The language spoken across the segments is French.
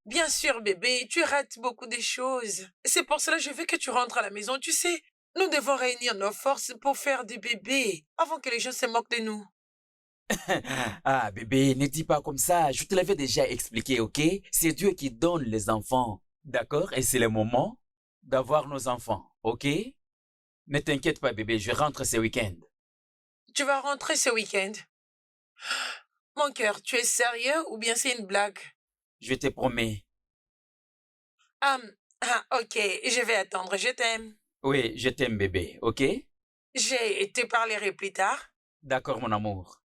Bien sûr, bébé, tu rates beaucoup de choses. C'est pour cela que je veux que tu rentres à la maison, tu sais. Nous devons réunir nos forces pour faire des bébés avant que les gens se moquent de nous. Ah, bébé, ne dis pas comme ça. Je te l'avais déjà expliqué, ok? C'est Dieu qui donne les enfants. D'accord? Et c'est le moment d'avoir nos enfants, ok? Ne t'inquiète pas, bébé, je rentre ce week-end. Tu vas rentrer ce week-end. Mon cœur, tu es sérieux ou bien c'est une blague? Je te promets. Ah, ok, je vais attendre, je t'aime. Oui, je t'aime, bébé, ok? Je te parlerai plus tard. D'accord, mon amour.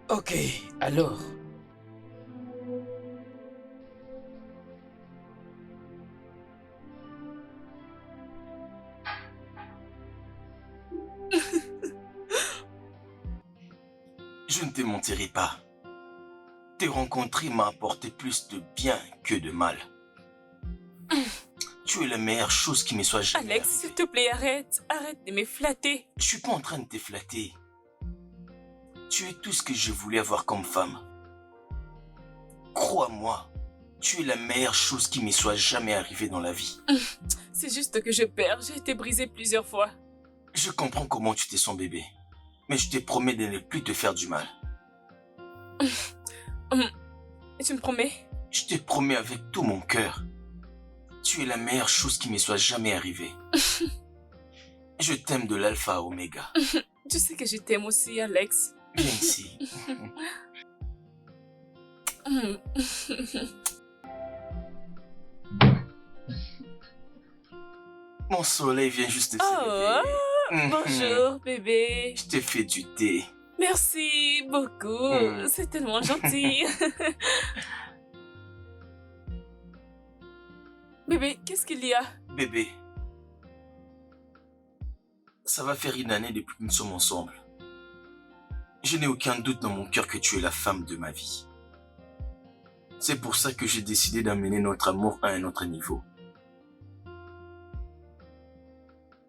Ok, alors. Je ne te mentirai pas. Te rencontrer m'a apporté plus de bien que de mal. Tu es la meilleure chose qui me soit jamais Alex, s'il arrivée. te plaît, arrête. Arrête de me flatter. Je suis pas en train de te flatter. Tu es tout ce que je voulais avoir comme femme. Crois-moi, tu es la meilleure chose qui me soit jamais arrivée dans la vie. C'est juste que je perds. J'ai été brisée plusieurs fois. Je comprends comment tu te sens bébé. Mais je te promets de ne plus te faire du mal. Tu me promets? Je te promets avec tout mon cœur. Tu es la meilleure chose qui me soit jamais arrivée. Je t'aime de l'alpha à oméga. Tu sais que je t'aime aussi, Alex. Viens ici. Mon soleil vient juste de se Oh, réveiller. bonjour, bébé. Je te fais du thé. Merci beaucoup. Mm. C'est tellement gentil. Bébé, qu'est-ce qu'il y a? Bébé, ça va faire une année depuis que nous sommes ensemble. Je n'ai aucun doute dans mon cœur que tu es la femme de ma vie. C'est pour ça que j'ai décidé d'amener notre amour à un autre niveau.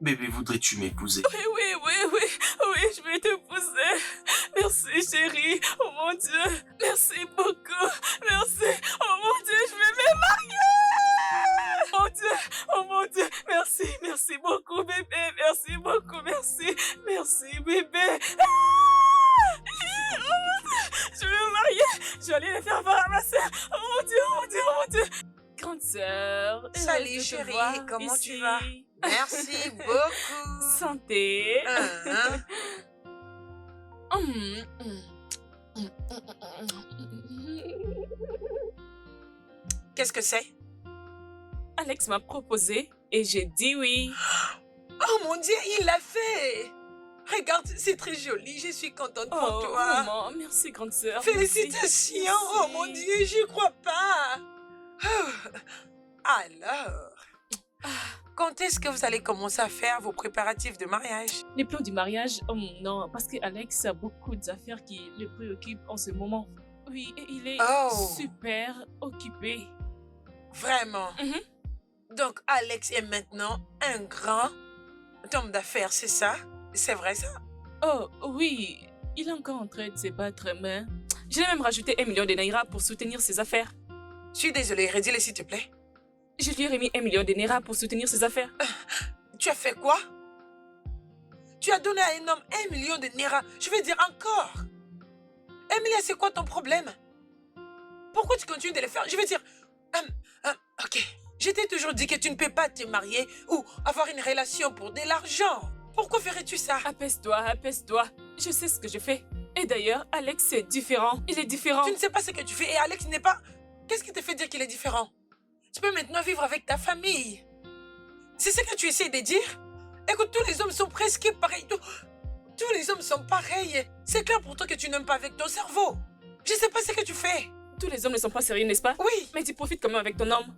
Bébé, voudrais-tu m'épouser? Oui, je vais te pousser. Merci, chérie. Oh mon Dieu. Merci beaucoup. Merci. Oh mon Dieu, je vais me marier. Oh mon Dieu. Merci beaucoup, bébé. Merci beaucoup, merci. Merci, bébé. Ah! Je vais me marier. Je vais aller le faire voir à ma soeur. Oh mon Dieu, mon Dieu. Grande sœur. Salut, heureuse de te chérie, voir comment tu ici. vas? Merci beaucoup. Santé. Hein? Qu'est-ce que c'est? Alex m'a proposé et j'ai dit oui. Oh mon Dieu, il l'a fait! Regarde, c'est très joli, je suis contente pour Oh, toi. maman, merci grande sœur. Félicitations! Merci. Oh mon Dieu, j'y crois pas! Oh. Alors, quand est-ce que vous allez commencer à faire vos préparatifs de mariage? Les plans du mariage, non, parce que Alex a beaucoup d'affaires qui le préoccupent en ce moment. Oui, et il est Oh. super occupé. Vraiment? Donc, Alex est maintenant un grand homme d'affaires, c'est ça? C'est vrai ça? Oh, oui, il est encore en train de se battre, mais je l'ai même rajouté 1 million de naira pour soutenir ses affaires. Je suis désolée, redis-le s'il te plaît. Je lui ai remis 1 million de naira pour soutenir ses affaires. Tu as fait quoi? Tu as donné à un homme 1 million de naira. Je veux dire encore. Emilia, c'est quoi ton problème? Pourquoi tu continues de le faire? Je veux dire... ok. Je t'ai toujours dit que tu ne peux pas te marier ou avoir une relation pour de l'argent. Pourquoi ferais-tu ça? Apaise-toi, apaise-toi. Je sais ce que je fais. Et d'ailleurs, Alex est différent. Il est différent. Tu ne sais pas ce que tu fais et Alex n'est pas... Qu'est-ce qui te fait dire qu'il est différent? Tu peux maintenant vivre avec ta famille. C'est ce que tu essaies de dire? Écoute, tous les hommes sont presque pareils. Tous les hommes sont pareils. C'est clair pour toi que tu n'aimes pas avec ton cerveau. Je ne sais pas ce que tu fais. Tous les hommes ne sont pas sérieux, n'est-ce pas? Oui. Mais tu profites quand même avec ton homme.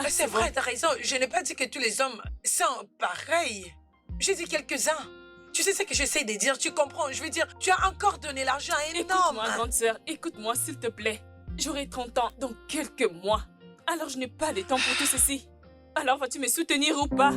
C'est vrai, t'as raison. Je n'ai pas dit que tous les hommes sont pareils. J'ai dit quelques-uns. Tu sais ce que j'essaie de dire, tu comprends? Je veux dire, tu as encore donné l'argent à un homme. Écoute-moi, grande sœur, écoute-moi, s'il te plaît. J'aurai 30 ans dans quelques mois. Alors je n'ai pas le temps pour tout ceci. Alors vas-tu me soutenir ou pas?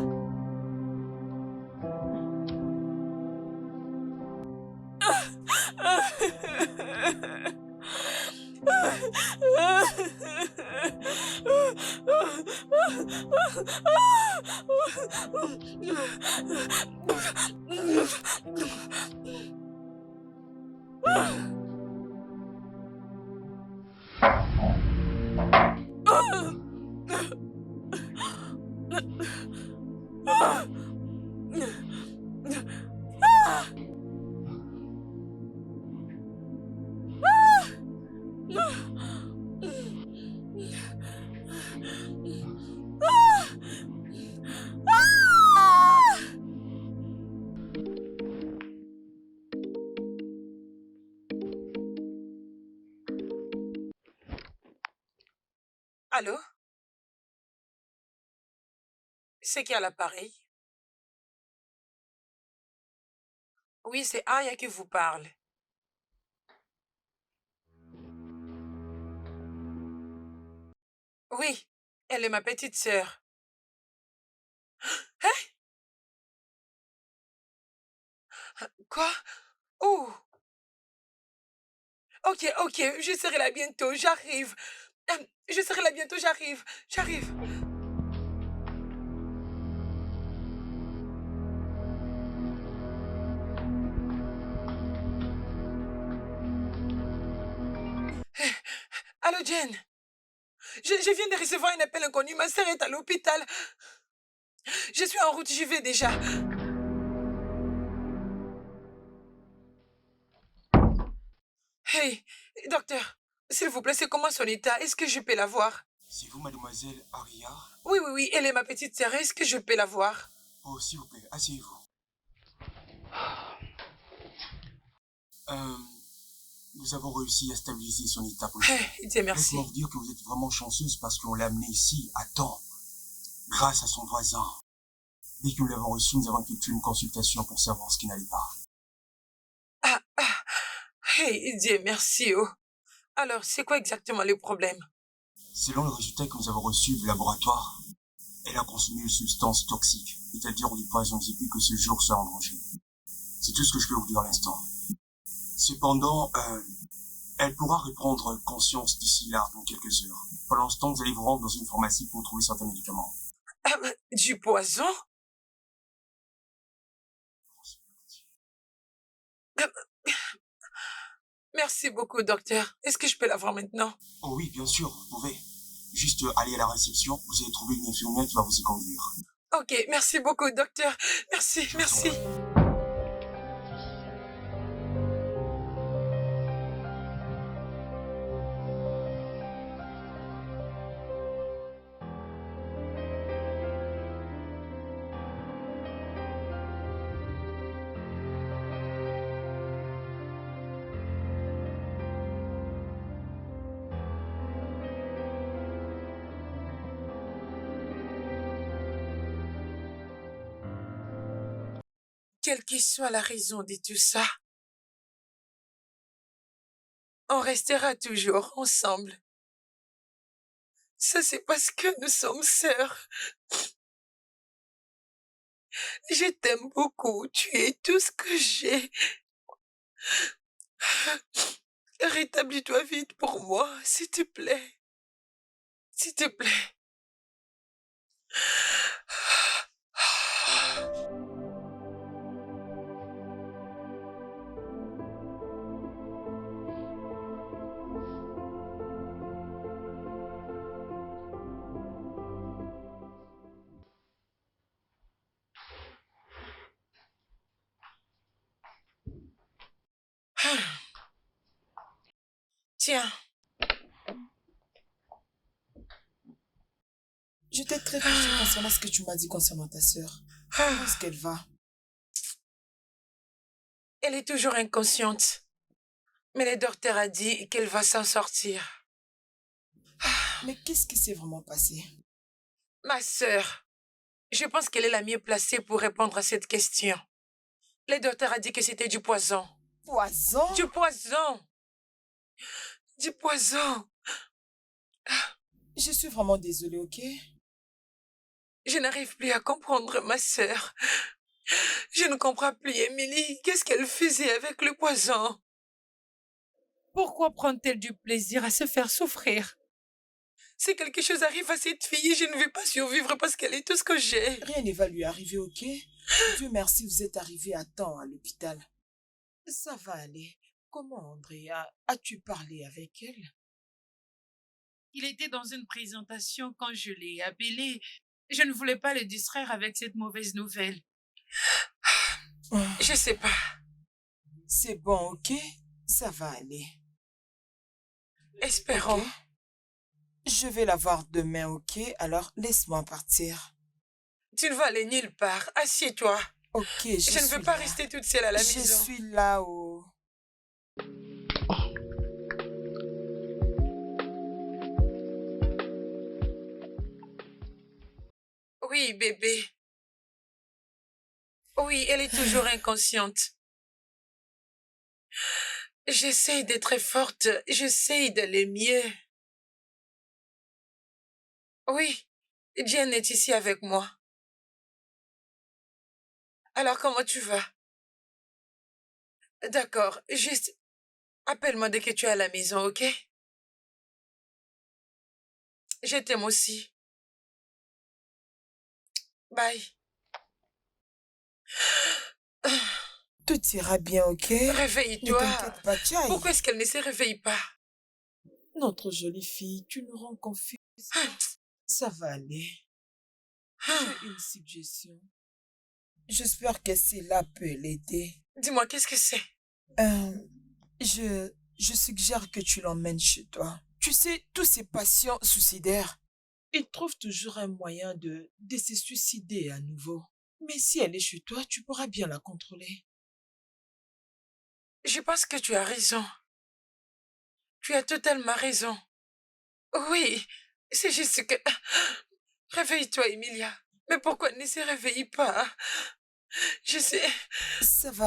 Allô? C'est qui à l'appareil? Oui, c'est Aya qui vous parle. Oui, elle est ma petite sœur. Hein? Quoi? Oh, ok, ok, je serai là bientôt, j'arrive. Je serai là bientôt, j'arrive, j'arrive. Allô, Jen? Je viens de recevoir un appel inconnu, ma sœur est à l'hôpital. Je suis en route, j'y vais déjà. Hey, docteur, s'il vous plaît, c'est comment son état? Est-ce que je peux la voir? C'est vous, mademoiselle Aria? Oui, oui, oui, elle est ma petite sœur. Est-ce que je peux la voir? Oh, s'il vous plaît, asseyez-vous. Nous avons réussi à stabiliser son état pour le moment. Hey, Dieu merci. Laisse-moi vous dire que vous êtes vraiment chanceuse parce qu'on l'a amené ici à temps, grâce à son voisin. Dès que nous l'avons reçu, nous avons effectué une consultation pour savoir ce qui n'allait pas. Ah, ah. Hey, Dieu merci. Oh. Alors, c'est quoi exactement le problème? Selon le résultat que nous avons reçu du laboratoire, elle a consommé une substance toxique, c'est-à-dire du poison qui fait que ce jour soit en danger. C'est tout ce que je peux vous dire à l'instant. Cependant, elle pourra reprendre conscience d'ici là, dans quelques heures. Pendant ce temps, vous allez vous rendre dans une pharmacie pour trouver certains médicaments. Ah, du poison? Merci beaucoup, docteur. Est-ce que je peux la voir maintenant? Oh oui, bien sûr, vous pouvez. Juste aller à la réception, vous allez trouver une infirmière qui va vous y conduire. Ok, merci beaucoup, docteur. Merci, merci. Quelle que soit la raison de tout ça, on restera toujours ensemble. Ça, c'est parce que nous sommes sœurs. Je t'aime beaucoup. Tu es tout ce que j'ai. Rétablis-toi vite pour moi, s'il te plaît. S'il te plaît. Tiens, J'étais très touchée concernant ce que tu m'as dit concernant ta sœur. Comment est-ce qu'elle va? elle est toujours inconsciente. Mais le docteur a dit qu'elle va s'en sortir. Mais qu'est-ce qui s'est vraiment passé? Ma sœur, je pense qu'elle est la mieux placée pour répondre à cette question. Le docteur a dit que c'était du poison. Poison? Du poison! Du poison! Je suis vraiment désolée, ok? Je n'arrive plus à comprendre ma sœur. Je ne comprends plus, Émilie. Qu'est-ce qu'elle faisait avec le poison? Pourquoi prend-elle du plaisir à se faire souffrir? Si quelque chose arrive à cette fille, je ne vais pas survivre parce qu'elle est tout ce que j'ai. Rien ne va lui arriver, ok? Dieu merci, vous êtes arrivé à temps à l'hôpital. Ça va aller. Comment, Andrea? As-tu parlé avec elle? Il était dans une présentation quand je l'ai appelé. Je ne voulais pas le distraire avec cette mauvaise nouvelle. Je sais pas. C'est bon, ok? Ça va aller. Espérons. Ok. Je vais la voir demain, ok? Alors, laisse-moi partir. Tu ne vas aller nulle part. Assieds-toi. Ok, Je ne veux pas rester toute seule à la Je maison. suis là, oh. Oui, bébé. Oui, elle est toujours inconsciente. J'essaie d'être forte. J'essaie d'aller mieux. Oui, Jen est ici avec moi. Alors, comment tu vas? D'accord, juste appelle-moi dès que tu es à la maison, ok? Je t'aime aussi. Bye. Tout ira bien, ok? Ne Réveille-toi. t'inquiète pas, Chai. Pourquoi est-ce qu'elle ne se réveille pas? Notre jolie fille, tu nous rends confuse. Ça va aller. J'ai une suggestion. J'espère que cela peut l'aider. Dis-moi, qu'est-ce que c'est? Je suggère que tu l'emmènes chez toi. Tu sais, tous ces patients suicidaires, ils trouvent toujours un moyen de se suicider à nouveau. Mais si elle est chez toi, tu pourras bien la contrôler. Je pense que tu as raison. Tu as totalement raison. Oui, c'est juste que... Réveille-toi, Emilia. Mais pourquoi elle ne se réveille pas? Je sais... Ça va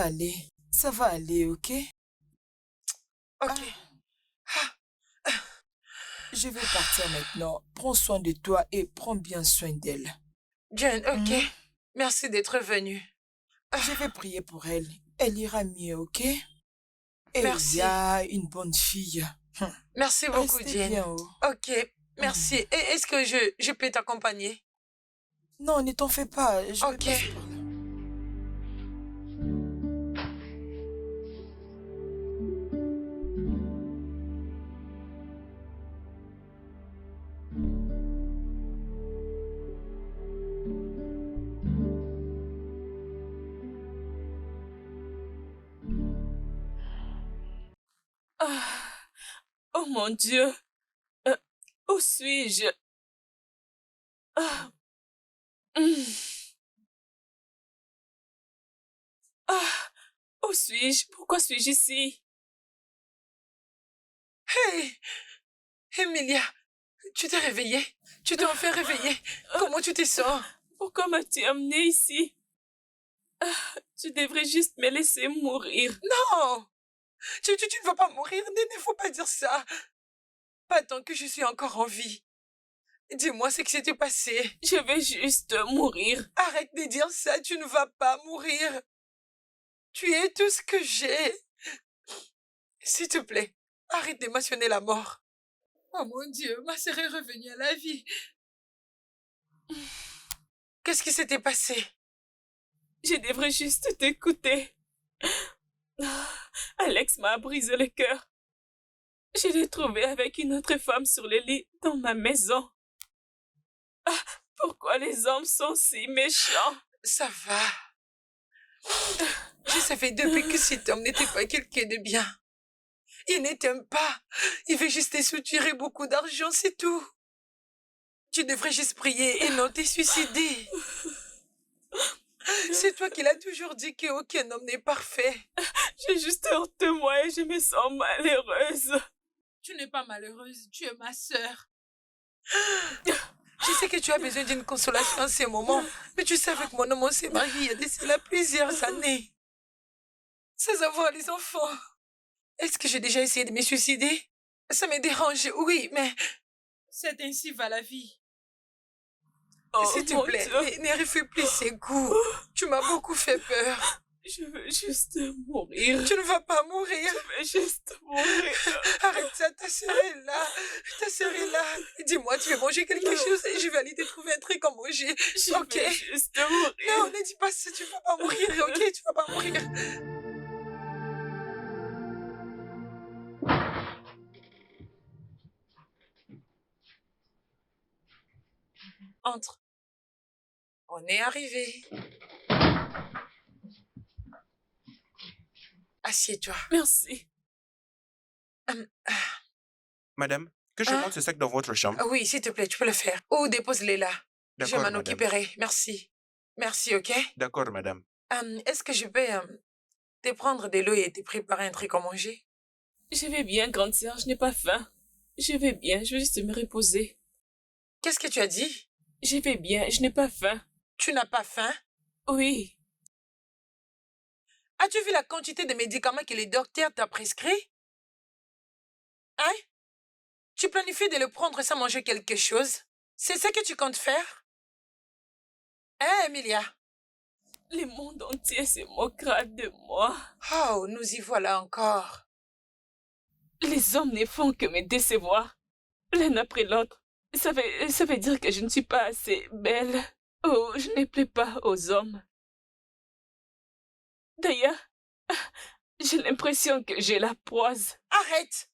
aller, ok? Ok. Je vais partir maintenant. Prends soin de toi et prends bien soin d'elle. Jen, ok. Merci d'être venue. Je vais prier pour elle. Elle ira mieux, ok? Et Merci. il y a une bonne fille. Merci beaucoup, Restez Jen. bien, oh. Ok, merci. Et est-ce que je peux t'accompagner? Non, ne t'en fais pas. Je vais Ok. passer par là. Ah, oh mon Dieu. Où suis-je? Ah. Hmm. Ah, où suis-je? Pourquoi suis-je ici? Hey, Emilia, tu t'es réveillée? Tu t'es enfin réveillée? Comment tu te sens? Pourquoi m'as-tu amenée ici? Ah, tu devrais juste me laisser mourir. Non! Tu ne vas pas mourir, il ne faut pas dire ça. Pas tant que je suis encore en vie. Dis-moi ce qui s'était passé. Je vais juste mourir. Arrête de dire ça, tu ne vas pas mourir. Tu es tout ce que j'ai. S'il te plaît, arrête de mentionner la mort. Oh mon Dieu, ma sœur est revenue à la vie. Qu'est-ce qui s'était passé? Je devrais juste t'écouter. Alex m'a brisé le cœur. Je l'ai trouvé avec une autre femme sur le lit dans ma maison. Ah, pourquoi les hommes sont si méchants? Ça va. Je savais depuis que cet homme n'était pas quelqu'un de bien. Il ne t'aime pas. Il veut juste te soutirer beaucoup d'argent, c'est tout. Tu devrais juste prier et non te suicider. C'est toi qui l'as toujours dit qu'aucun homme n'est parfait. J'ai juste honte de moi et je me sens malheureuse. Tu n'es pas malheureuse, tu es ma sœur. Je sais que tu as besoin d'une consolation en ces moments, mais tu sais, avec mon homme, on s'est marié il y a de cela plusieurs années. Sans avoir les enfants. Est-ce que j'ai déjà essayé de me suicider? Ça me dérange, oui, mais... C'est ainsi va la vie. Oh, S'il te mon plaît, Dieu. ne refuse plus ces coups. Tu m'as beaucoup fait peur. Je veux juste mourir. Tu ne vas pas mourir. Je veux juste mourir. Arrête ça, ta sœur est là. Ta sœur est là. Dis-moi, tu veux manger quelque chose et je vais aller te trouver un truc à manger. Je Ok. vais juste mourir. Non, ne dis pas ça, tu vas pas mourir, ok? Tu vas pas mourir. Entre. On est arrivé. Assieds-toi. Merci. Madame, que je Hein? monte ce sac dans votre chambre. Oui, s'il te plaît, tu peux le faire. Ou dépose-les là. Je D'accord, m'en madame. occuperai. Merci. Merci, ok? D'accord, madame. Est-ce que je peux te prendre de l'eau et te préparer un truc à manger? Je vais bien, grande sœur, je n'ai pas faim. Je vais bien, je vais juste me reposer. Qu'est-ce que tu as dit? Je vais bien, je n'ai pas faim. Tu n'as pas faim? Oui, As-tu vu la quantité de médicaments que les docteurs t'ont prescrit? Hein? Tu planifies de le prendre sans manger quelque chose? C'est ça que tu comptes faire? Hein, Emilia? le monde entier se moquera de moi. Oh, nous y voilà encore. Les hommes ne font que me décevoir, l'un après l'autre. Ça veut dire que je ne suis pas assez belle. Oh, je ne plais pas aux hommes. D'ailleurs, j'ai l'impression que j'ai la poise. Arrête!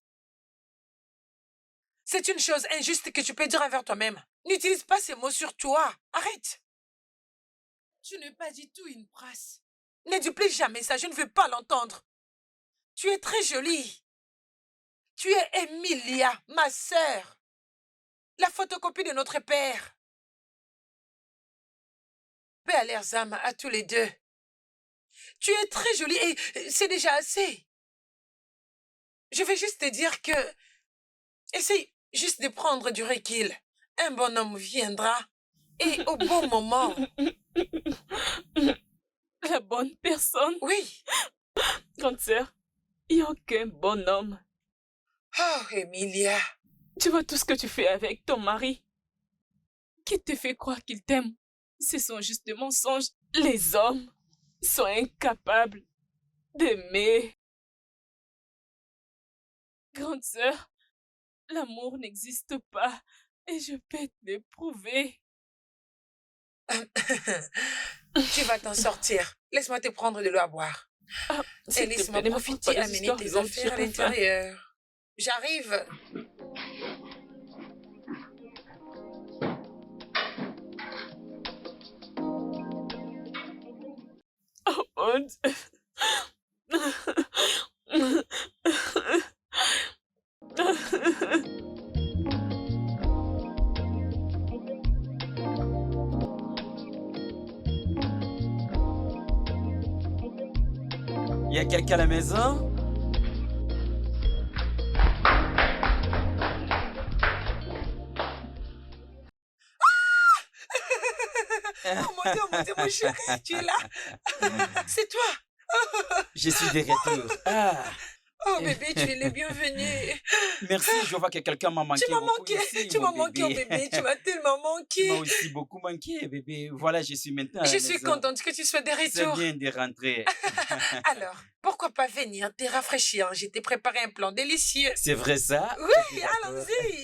C'est une chose injuste que tu peux dire envers toi-même. N'utilise pas ces mots sur toi. Arrête! Tu n'es pas du tout une prasse. Ne duplique jamais ça, je ne veux pas l'entendre. Tu es très jolie. Tu es Emilia, ma sœur. La photocopie de notre père. Paix à leurs âmes, à tous les deux. Tu es très jolie et c'est déjà assez. Je vais juste te dire que... Essaye juste de prendre du recul. Un bon homme viendra et au bon moment. La bonne personne. Oui. Grande sœur, il n'y a aucun bon homme. Oh, Emilia. Tu vois tout ce que tu fais avec ton mari. Qui te fait croire qu'il t'aime? Ce sont juste des mensonges. Les hommes sont incapables d'aimer. Grande sœur, l'amour n'existe pas et je peux te le prouver. Tu vas t'en sortir. Laisse-moi te prendre de l'eau à boire. Ah, Et s'il te laisse-moi plaît, ne me raconte profiter pas à des mener histoires tes longues, affaires à j'ai pas faim. l'intérieur. J'arrive. Oh mon Dieu. Il y a quelqu'un à la maison? Oh mon Dieu, mon chéri, tu es là? C'est toi? Je suis de retour. Ah, Oh bébé, tu es le bienvenu. merci, je vois que quelqu'un m'a manqué Tu m'as beaucoup manqué, ici, tu mon m'as manqué, oh bébé. bébé, tu m'as tellement Tu m'as manqué. aussi beaucoup manqué, bébé. Voilà, je suis maintenant à la Je suis maison. contente que tu sois de C'est retour. bien de rentrer. Alors, pourquoi pas venir te rafraîchir? Je t'ai préparé un plan délicieux. C'est vrai ça? Oui, D'accord. allons-y.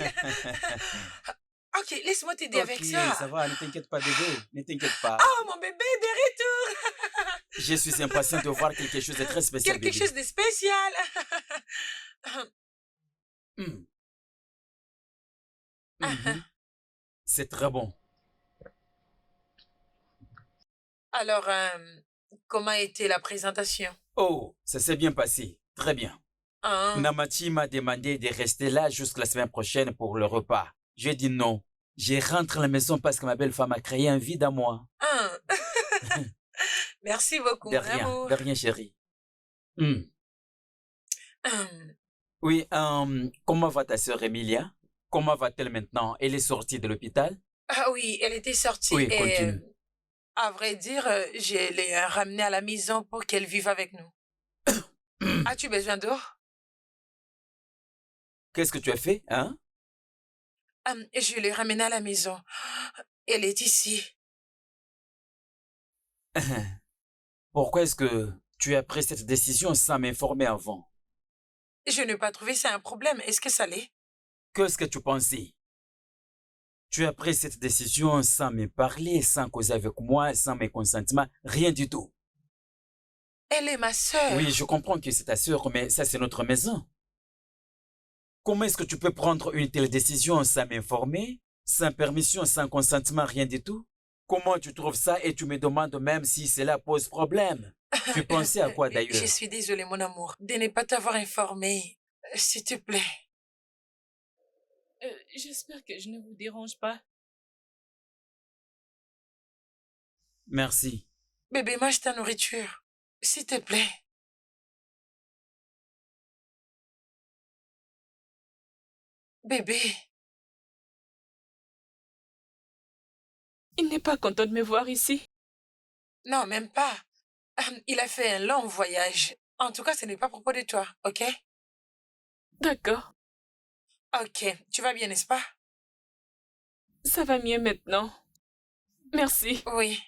Ok, laisse-moi t'aider avec Ok, ça. ça va, ne t'inquiète pas, bébé. Ne t'inquiète pas. Oh, mon bébé de retour. Je suis impatient de voir quelque chose de très spécial, Quelque bébé. chose de spécial. Hmm. Mhm. C'est très bon. Alors, comment a été la présentation? Oh, ça s'est bien passé. Très bien. Hein? Namati m'a demandé de rester là jusqu'à la semaine prochaine pour le repas. J'ai dit non. Je rentre à la maison parce que ma belle femme a créé un vide à moi. Hein? Merci beaucoup, mon amour. De rien, chérie. Hmm. Hum, Oui, comment va ta sœur Emilia? Comment va-t-elle maintenant? Elle est sortie de l'hôpital? Ah oui, elle était sortie Oui, et, continue. à vrai dire, je l'ai ramenée à la maison pour qu'elle vive avec nous. As-tu besoin d'eau? Qu'est-ce que tu as fait, hein? Je l'ai ramenée à la maison. Elle est ici. Pourquoi est-ce que tu as pris cette décision sans m'informer avant? Je n'ai pas trouvé ça un problème. Est-ce que ça l'est? Qu'est-ce que tu pensais? Tu as pris cette décision sans me parler, sans causer avec moi, sans mes consentements, rien du tout. Elle est ma sœur. Oui, je comprends que c'est ta sœur, mais ça, c'est notre maison. Comment est-ce que tu peux prendre une telle décision sans m'informer, sans permission, sans consentement, rien du tout? Comment tu trouves ça et tu me demandes même si cela pose problème? Tu pensais à quoi Je d'ailleurs? suis désolée, mon amour, de ne pas t'avoir informé. S'il te plaît. J'espère que je ne vous dérange pas. Merci. Bébé, mange ta nourriture. S'il te plaît. Bébé. Il n'est pas content de me voir ici. Non, même pas. Il a fait un long voyage. En tout cas, ce n'est pas à propos de toi, ok? D'accord, Ok. Tu vas bien, n'est-ce pas? ça va mieux maintenant. Merci. Oui.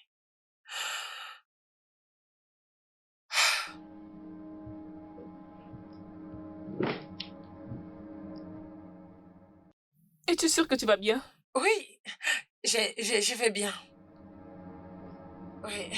Es-tu sûr que tu vas bien? Oui. Je vais bien. Oui.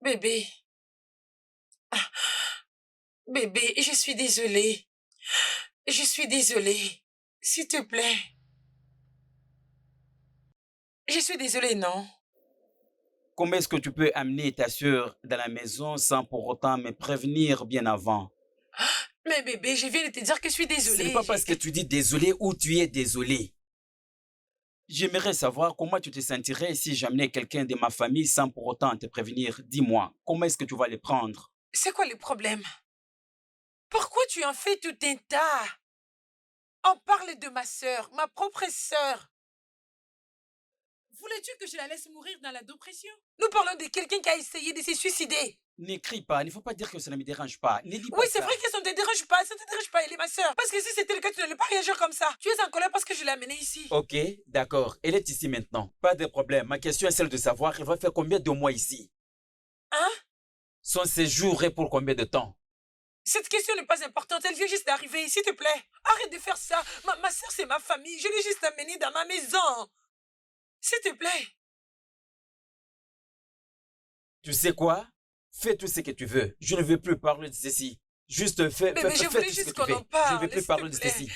Bébé. Bébé, je suis désolée. Je suis désolée. S'il te plaît. Je suis désolée, non? Comment est-ce que tu peux amener ta sœur dans la maison sans pour autant me prévenir bien avant? Mais bébé, je viens de te dire que je suis Ce désolée. n'est pas parce que tu dis désolé ou tu es désolé. J'aimerais savoir comment tu te sentirais si j'amenais quelqu'un de ma famille sans pour autant te prévenir. Dis-moi, comment est-ce que tu vas le prendre? C'est quoi le problème? Pourquoi tu en fais tout un tas? On parle de ma sœur, ma propre sœur. Voulais-tu que je la laisse mourir dans la dépression? Nous parlons de quelqu'un qui a essayé de se suicider. N'écris pas, il ne faut pas dire que ça ne me dérange pas. Ne dis pas Oui, c'est ça. vrai que ça ne te dérange pas, ça ne te dérange pas, elle est ma sœur. Parce que si c'était le cas, tu n'allais pas réagir comme ça. Tu es en colère parce que je l'ai amenée ici. Ok, d'accord. Elle est ici maintenant. Pas de problème. Ma question est celle de savoir, elle va faire combien de mois ici? Hein? Son séjour est pour combien de temps? Cette question n'est pas importante, elle vient juste d'arriver, s'il te plaît. Arrête de faire ça. Ma sœur, c'est ma famille. Je l'ai juste amenée dans ma maison. S'il te plaît. Tu sais quoi? Fais tout ce que tu veux. Je ne veux plus parler de ceci. Juste fais, Mais fais, je fais voulais tout ce juste que tu qu'on fais. en parle, Je ne veux plus s'il te parler de plaît. ceci.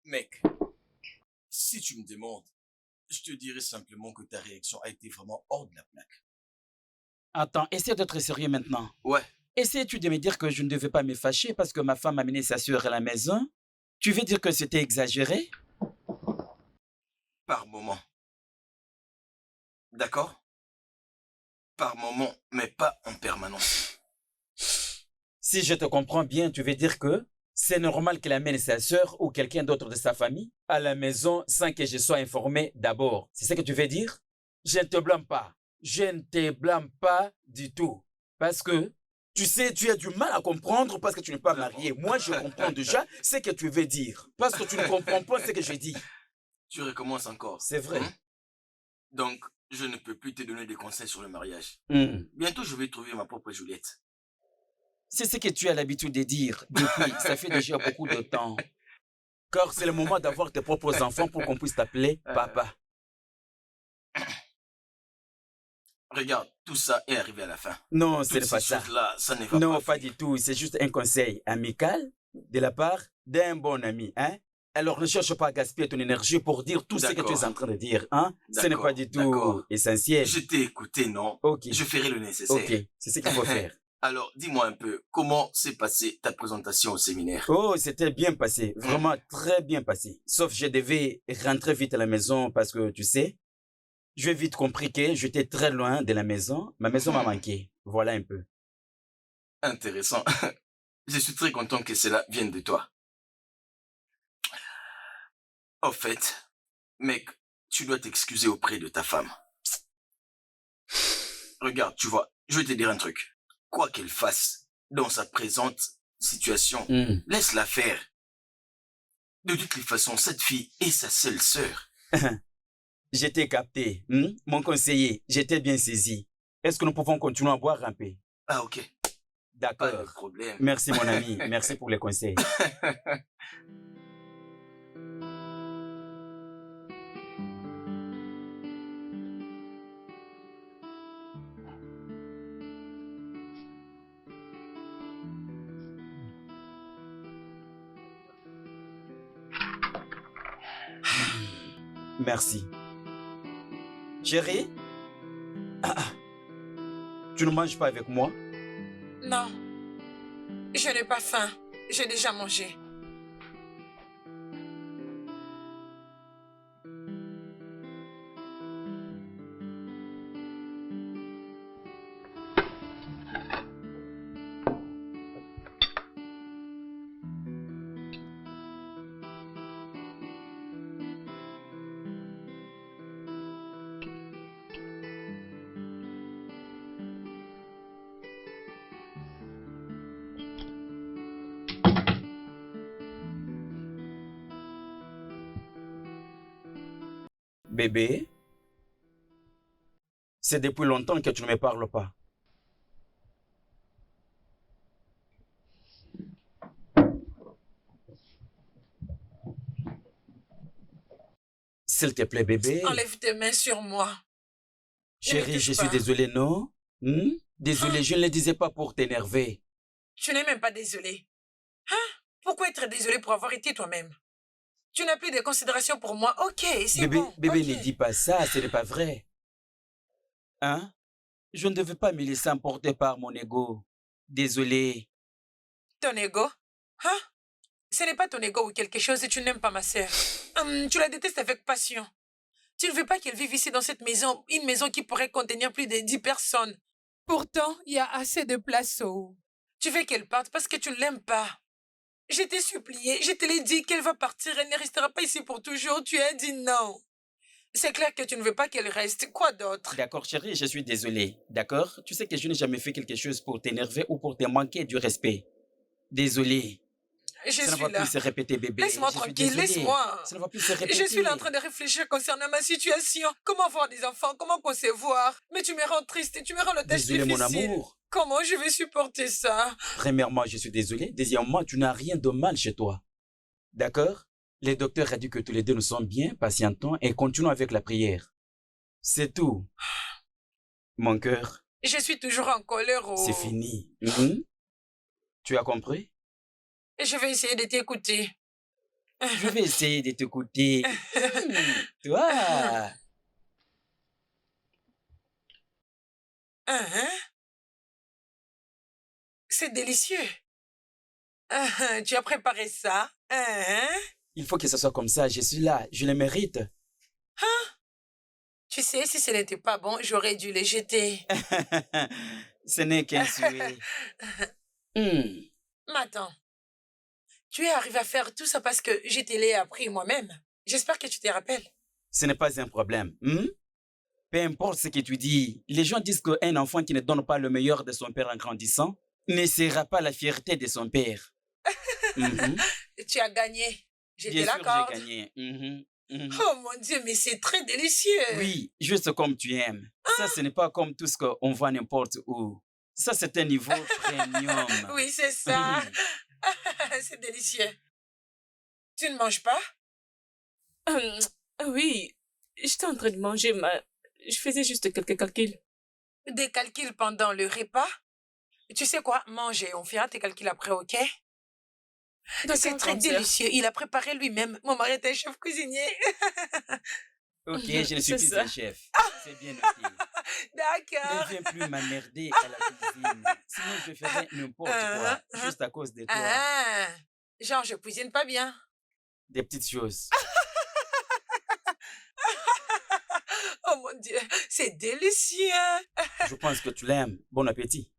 Mec, si tu me demandes, je te dirais simplement que ta réaction a été vraiment hors de la plaque. Attends, essaie d'être sérieux maintenant. Ouais, Essaies-tu de me dire que je ne devais pas me fâcher parce que ma femme a amené sa sœur à la maison? Tu veux dire que c'était exagéré? par moment. D'accord? Par moment, mais pas en permanence. Si je te comprends bien, tu veux dire que c'est normal qu'elle amène sa sœur ou quelqu'un d'autre de sa famille à la maison sans que je sois informé d'abord. C'est ce que tu veux dire? Je ne te blâme pas. Je ne te blâme pas du tout. Parce que, tu sais, tu as du mal à comprendre parce que tu n'es pas marié. Moi, je comprends déjà ce que tu veux dire. Parce que tu ne comprends pas ce que je dis. Tu recommences encore. C'est vrai. Hein? Donc, je ne peux plus te donner des conseils sur le mariage. Bientôt, je vais trouver ma propre Juliette. C'est ce que tu as l'habitude de dire depuis, ça fait déjà beaucoup de temps. Car c'est le moment d'avoir tes propres enfants pour qu'on puisse t'appeler papa. Regarde, tout ça est arrivé à la fin. Non, ce Toutes n'est pas ces ça. choses-là, ça ne va Non, pas pas finir. du tout. C'est juste un conseil amical de la part d'un bon ami. Hein? Alors ne cherche pas à gaspiller ton énergie pour dire tout ce que tu es D'accord. en train de dire. Hein? Ce n'est D'accord, pas du tout d'accord. essentiel. Je t'ai écouté, non? Ok, Je ferai le nécessaire. ok, c'est ce qu'il faut faire. Alors, dis-moi un peu, comment s'est passée ta présentation au séminaire? Oh, c'était bien passé. Vraiment très bien passé. Sauf je devais rentrer vite à la maison parce que, tu sais, j'ai vite compris que j'étais très loin de la maison. Ma maison m'a manqué. Voilà un peu. Intéressant. Je suis très content que cela vienne de toi. Au fait, mec, tu dois t'excuser auprès de ta femme. Regarde, tu vois, je vais te dire un truc. Quoi qu'elle fasse dans sa présente situation, laisse-la faire. De toutes les façons, cette fille est sa seule sœur. J'étais capté. Mon conseiller, j'étais bien saisi. Est-ce que nous pouvons continuer à boire un peu? Ah, ok. Pas de D'accord. problème. Merci, mon ami. Merci pour les conseils. Merci. Chérie? Tu ne manges pas avec moi? Non, je n'ai pas faim. J'ai déjà mangé. Bébé? C'est depuis longtemps que tu ne me parles pas. S'il te plaît, bébé. Enlève tes mains sur moi. Chérie, touche je suis pas. désolé, non? Désolé, je ne le disais pas pour t'énerver. Tu n'es même pas désolé. Hein? Pourquoi être désolé pour avoir été toi-même? Tu n'as plus de considération pour moi. Ok, c'est Bébé, bon. bébé, ok. ne dis pas ça, ce n'est pas vrai. Hein? Je ne devais pas me laisser emporter par mon ego. Désolé. Ton ego? Hein? Ce n'est pas ton ego ou quelque chose et tu n'aimes pas ma sœur. Tu la détestes avec passion. Tu ne veux pas qu'elle vive ici dans cette maison, une maison qui pourrait contenir plus de 10 personnes. Pourtant, il y a assez de place où... Tu veux qu'elle parte parce que tu ne l'aimes pas. Je t'ai supplié, je te l'ai dit qu'elle va partir, elle ne restera pas ici pour toujours. Tu as dit non. C'est clair que tu ne veux pas qu'elle reste. Quoi d'autre? D'accord, chérie, je suis désolé. D'accord? Tu sais que je n'ai jamais fait quelque chose pour t'énerver ou pour te manquer du respect. Désolé. Je Ça ne suis va là. plus se répéter, bébé. Laisse-moi Je suis tranquille, désolé. laisse-moi. Ça ne va plus se répéter. Je suis là en train de réfléchir concernant ma situation. Comment avoir des enfants? Comment concevoir? Mais tu me rends triste et tu me rends le tâche Désolé, mon difficile. amour. Comment je vais supporter ça? Premièrement, je suis désolé. Deuxièmement, tu n'as rien de mal chez toi. D'accord? Les docteurs ont dit que tous les deux nous sommes bien, patientons et continuons avec la prière. C'est tout. Mon cœur, Je suis toujours en colère. c'est fini. Tu as compris? Je vais essayer de t'écouter. Je vais essayer de t'écouter. Toi. Hein? C'est délicieux. Tu as préparé ça? Hein? Il faut que ce soit comme ça. Je suis là. Je le mérite. Tu sais, si ce n'était pas bon, j'aurais dû les jeter. Ce n'est qu'un souhait. Mais attends. Tu es arrivé à faire tout ça parce que je te l'ai appris moi-même. J'espère que tu te rappelles. Ce n'est pas un problème. Peu importe ce que tu dis, les gens disent qu'un enfant qui ne donne pas le meilleur de son père en grandissant ne sera pas la fierté de son père. Tu as gagné. Je te Bien sûr, l'accorde. j'ai gagné. Oh mon Dieu, mais c'est très délicieux. Oui, juste comme tu aimes. Ça, ce n'est pas comme tout ce qu'on voit n'importe où. Ça, c'est un niveau premium. Oui, c'est ça. C'est délicieux. Tu ne manges pas? Oui, j'étais en train de manger, mais je faisais juste quelques calculs. Des calculs pendant le repas? Tu sais quoi? Mange et on fera tes calculs après, ok? C'est très délicieux. Il a préparé lui-même. Mon mari est un chef cuisinier. Ok, je ne suis C'est plus ça. un chef. C'est bien noté. Ne D'accord. viens plus m'emmerder à la cuisine. Sinon, je ferai n'importe quoi. Juste à cause de toi. Ah, genre, je cuisine pas bien. Des petites choses. Oh mon Dieu, c'est délicieux. Je pense que tu l'aimes. Bon appétit.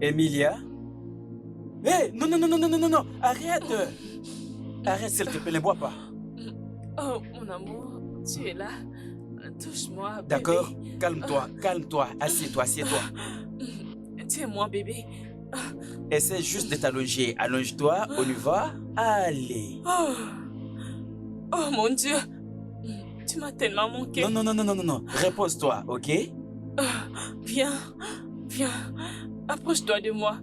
Emilia? Hé, non, non, non, non, non, non, non, non, arrête! Arrête, s'il te plaît, ne bois pas. Oh, mon amour, tu es là. Touche-moi, bébé. D'accord? Calme-toi, assieds-toi, assieds-toi. Tiens-moi, bébé. Essaie juste de t'allonger. Allonge-toi, on y va. Allez. Oh, oh mon Dieu. Tu m'as tellement manqué. Non, non, non, non, non, non, non. Repose-toi, ok? Viens, viens. Approche-toi de moi.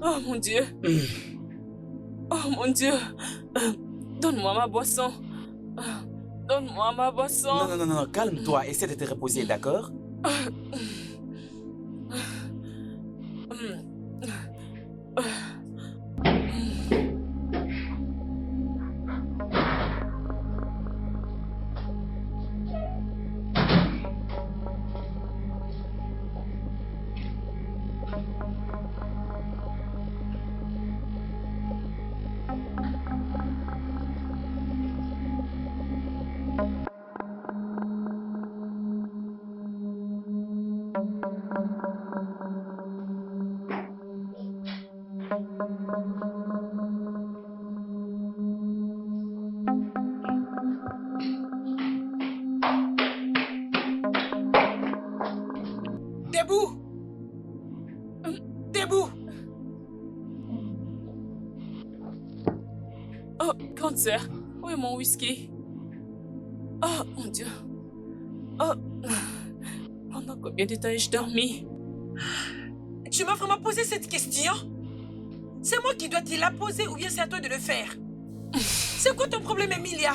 Oh mon Dieu. Oh mon Dieu. Donne-moi ma boisson. Donne-moi ma boisson. Non, non, non, non, calme-toi. Essaie de te reposer, d'accord? Debout! Debout! Oh, grande sœur, où est mon whisky? Oh, mon Dieu. Oh, pendant combien de temps ai-je dormi? Tu m'as vraiment posé cette question? C'est moi qui dois te la poser ou bien c'est à toi de le faire? C'est quoi ton problème, Emilia?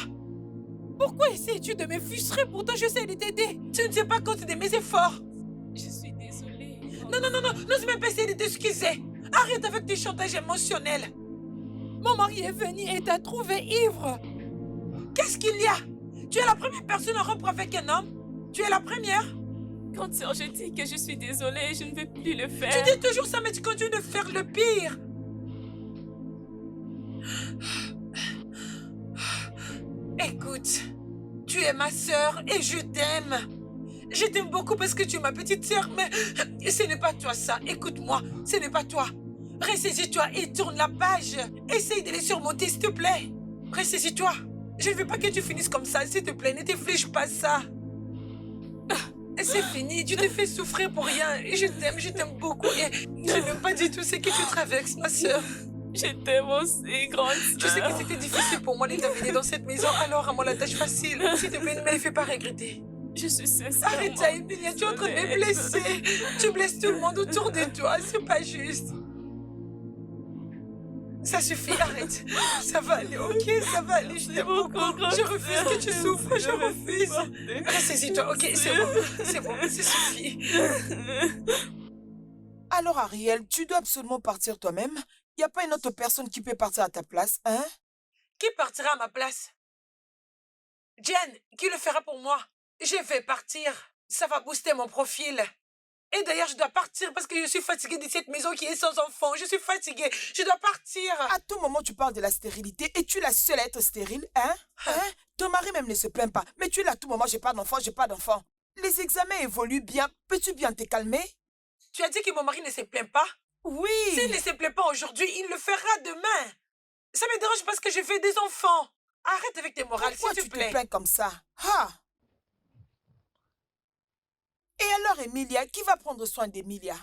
Pourquoi essayes-tu de me frustrer? Pourtant, j'essaie de t'aider. Tu ne tiens pas compte de mes efforts. Je suis désolée. Non, non, non, non, n'ose même pas essayer de t'excuser. Arrête avec tes chantages émotionnels. Mon mari est venu et t'a trouvé ivre. Qu'est-ce qu'il y a? Tu es la première personne à rompre avec un homme? Tu es la première? Grande sœur, je dis que je suis désolée, je ne veux plus le faire. Tu dis toujours ça, mais tu continues de faire le pire. Écoute, tu es ma sœur et je t'aime. Je t'aime beaucoup parce que tu es ma petite sœur, mais ce n'est pas toi ça. Écoute-moi, ce n'est pas toi. Ressaisis-toi et tourne la page. Essaye de les surmonter, s'il te plaît. Ressaisis-toi. Je ne veux pas que tu finisses comme ça, s'il te plaît. Ne t'efflige pas ça. C'est fini, tu te fais souffrir pour rien. Je t'aime beaucoup. Et je n'aime pas du tout ce que tu traverses, ma sœur. Je t'aime aussi, grande Je sais sœur. que c'était difficile pour moi de t'amener dans cette maison, alors rends-moi la tâche facile. S'il te plaît, ne me les fais pas regretter. Je suis sincèrement... Arrête ça, Emilia, tu es en train de me blesser. Tu blesses tout le monde autour de toi, c'est pas juste. Ça suffit, arrête. Ça va aller, ok, ça va aller, je t'aime beaucoup. Je refuse que tu souffres, je refuse. Ressaisis-toi, ok, c'est bon, ça suffit. Alors, Ariel, tu dois absolument partir toi-même. Il n'y a pas une autre personne qui peut partir à ta place, hein? Qui partira à ma place? Jen, qui le fera pour moi? Je vais partir. Ça va booster mon profil. Et d'ailleurs, je dois partir parce que je suis fatiguée de cette maison qui est sans enfants. Je suis fatiguée. Je dois partir. À tout moment, tu parles de la stérilité. Es-tu la seule à être stérile, hein? Hein? Ton mari même ne se plaint pas. Mais tu es là à tout moment, j'ai pas d'enfant, j'ai pas d'enfant. Les examens évoluent bien. Peux-tu bien te calmer? Tu as dit que mon mari ne se plaint pas? Oui. S'il ne se plaît pas aujourd'hui, il le fera demain. Ça me dérange parce que je fais des enfants. Arrête avec tes morales, Pourquoi s'il te tu plaît. te plains comme ça? Ah! Et alors, Emilia, qui va prendre soin d'Emilia?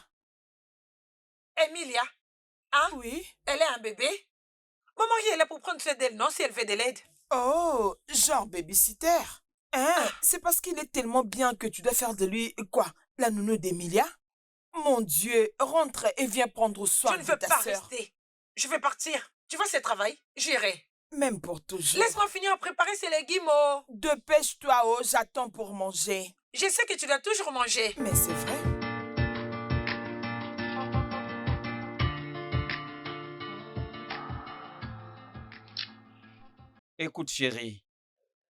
Emilia, hein? Oui. Elle est un bébé? Mon mari est là pour prendre soin d'elle, non, si elle veut de l'aide. Oh, genre babysitter. Hein? C'est parce qu'il est tellement bien que tu dois faire de lui, quoi, la nounou d'Emilia? Mon Dieu, rentre et viens prendre soin Je ne de veux ta pas sœur. rester. Je vais partir. Tu vois ce travail? J'irai. Même pour toujours. Laisse-moi finir à préparer ces légumes, oh. Dépêche-toi, oh, j'attends pour manger. Je sais que tu dois toujours manger. Mais c'est vrai. Écoute, chérie,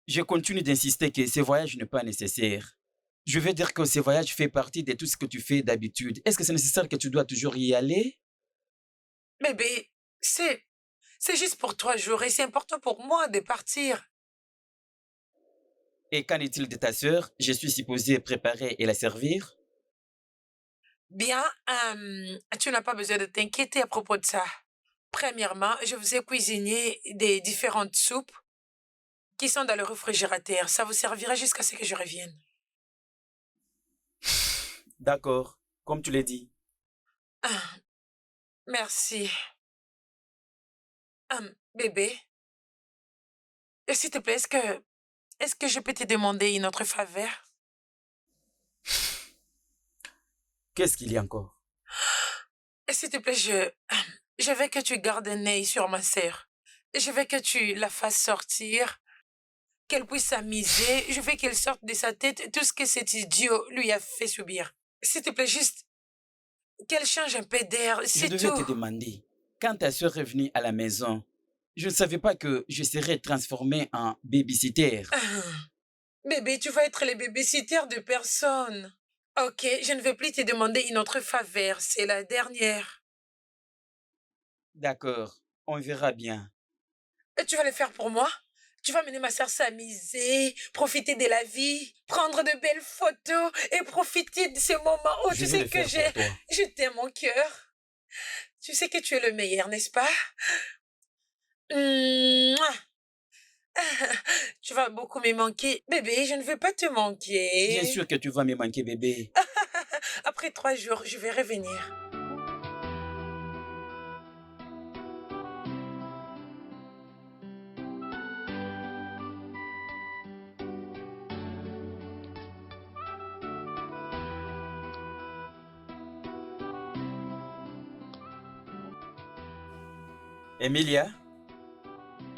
je continue d'insister que ce voyage n'est pas nécessaire. Je vais dire que ce voyage fait partie de tout ce que tu fais d'habitude. Est-ce que c'est nécessaire que tu dois toujours y aller? Bébé, c'est C'est juste pour 3 jours et c'est important pour moi de partir. Et qu'en est-il de ta sœur? Je suis supposé préparer et la servir? Bien, tu n'as pas besoin de t'inquiéter à propos de ça. Premièrement, je vous ai cuisiné des différentes soupes qui sont dans le réfrigérateur. Ça vous servira jusqu'à ce que je revienne. D'accord, comme tu l'as dit. Ah, merci. Bébé, s'il te plaît, est-ce que je peux te demander une autre faveur? Qu'est-ce qu'il y a encore? S'il te plaît, je veux que tu gardes un œil sur ma sœur. Je veux que tu la fasses sortir, qu'elle puisse s'amuser. Je veux qu'elle sorte de sa tête tout ce que cet idiot lui a fait subir. S'il te plaît, juste qu'elle change un peu d'air, Je c'est devais te tout. demander, quand ta sœur est venue à la maison, je ne savais pas que je serais transformé en babysitter. Bébé, tu vas être le babysitter de personne. Ok, je ne vais plus te demander une autre faveur, c'est la dernière. D'accord, on verra bien. Et tu vas le faire pour moi? Tu vas mener ma sœur s'amuser, profiter de la vie, prendre de belles photos et profiter de ce moment où Je tu vais sais le que faire pour toi. je t'aime mon cœur. Tu sais que tu es le meilleur, n'est-ce pas? Mouah. Tu vas beaucoup me manquer. Bébé, je ne veux pas te Bien manquer. sûr que tu vas me manquer, bébé. Après 3 jours, je vais revenir. Emilia,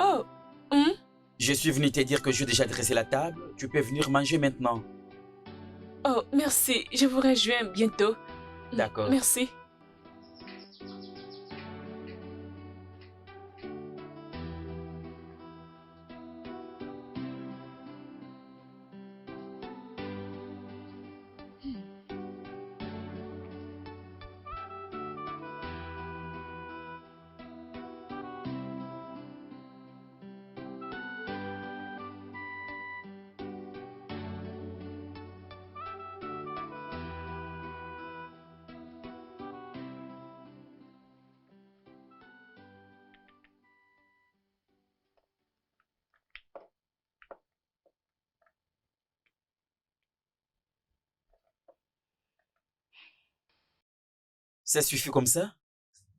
Oh, hum? je suis venu te dire que j'ai déjà dressé la table. Tu peux venir manger maintenant. Oh, merci. Je vous rejoins bientôt. D'accord. Merci. Ça suffit comme ça?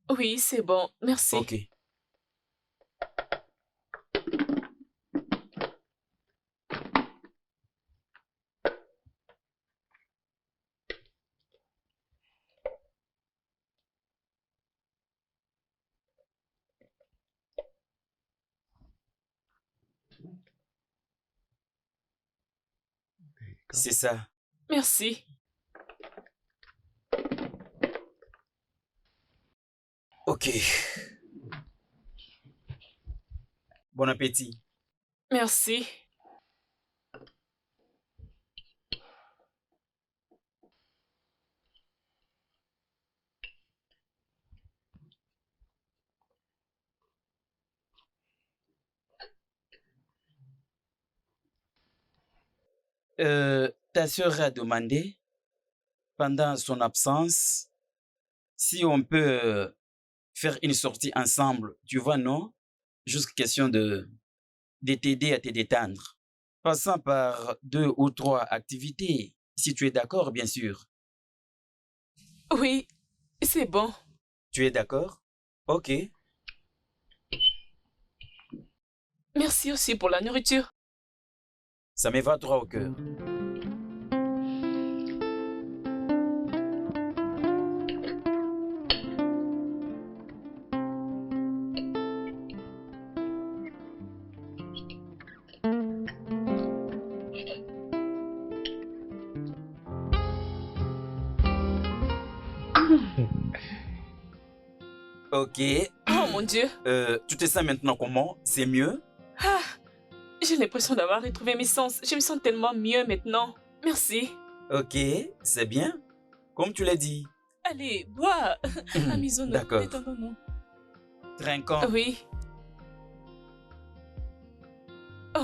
Oui, c'est bon. Merci. Ok. C'est ça. Merci. Ok. Bon appétit. Merci. Ta sœur a demandé, pendant son absence, si on peut faire une sortie ensemble. Tu vois, non? Juste question de t'aider à te détendre. Passant par 2 ou 3 activités, si tu es d'accord, bien sûr. Oui, c'est bon. Tu es d'accord? Ok. Merci aussi pour la nourriture. Ça me va droit au cœur. Ok. Oh mon Dieu. Tu te sens maintenant comment? C'est mieux? Ah, j'ai l'impression d'avoir retrouvé mes sens. Je me sens tellement mieux maintenant. Merci. Ok, c'est bien. Comme tu l'as dit. Allez, bois. Amusons-nous. D'accord. Détendons-nous. Trinquons. Oui.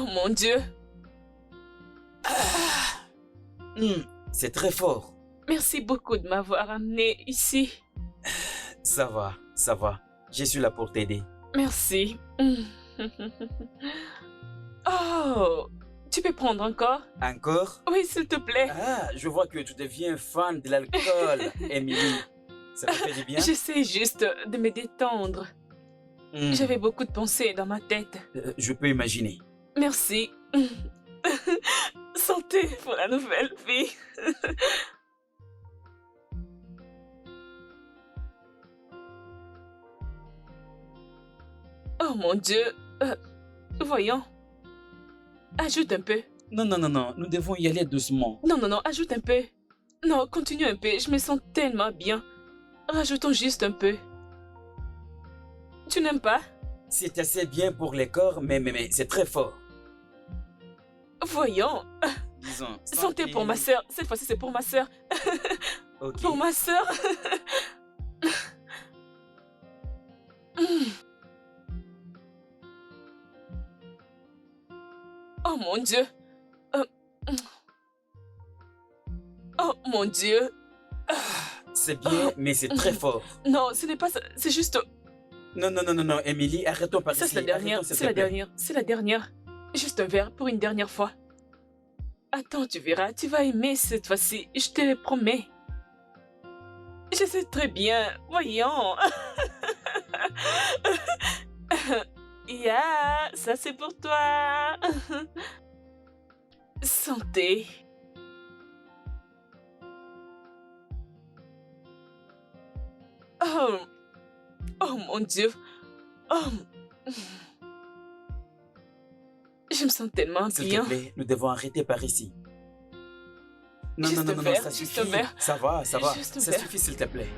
Oh mon Dieu. C'est très fort. Merci beaucoup de m'avoir amené ici. Ça va, ça va. Je suis là pour t'aider. Merci. Oh, tu peux prendre encore? Encore? Oui, s'il te plaît. Ah, je vois que tu deviens fan de l'alcool, Emily. Ça te fait du bien? J'essaie juste de me détendre. J'avais beaucoup de pensées dans ma tête. Je peux imaginer. Merci. Santé pour la nouvelle vie. Oh mon Dieu. Voyons. Ajoute un peu. Non, non, non, non. Nous devons y aller doucement. Non, non, non, ajoute un peu. Non, continue un peu. Je me sens tellement bien. Rajoutons juste un peu. Tu n'aimes pas? C'est assez bien pour les corps, mais c'est très fort. Voyons. Disons. Santé pour ma sœur. Cette fois-ci, c'est pour ma sœur. Ok. Pour ma sœur. Oh mon Dieu. Oh mon Dieu. C'est bien, mais c'est très fort. Non, ce n'est pas ça. C'est juste... Non, non, non, non, non, Emily, arrêtons par Ça, ici. c'est la dernière. Arrêtons, s'il C'est te la plaît. dernière. C'est la dernière. Juste un verre pour une dernière fois. Attends, tu verras. Tu vas aimer cette fois-ci. Je te le promets. Je sais très bien. Voyons. Yeah, ça c'est pour toi. Santé. Oh, oh mon Dieu. Oh. Je me sens tellement S'il te bien. plaît, nous devons arrêter par ici. Non, Juste non, non, un non, verre, ça juste suffit. un verre. Ça va, ça va. Juste un Ça verre. suffit, s'il te plaît.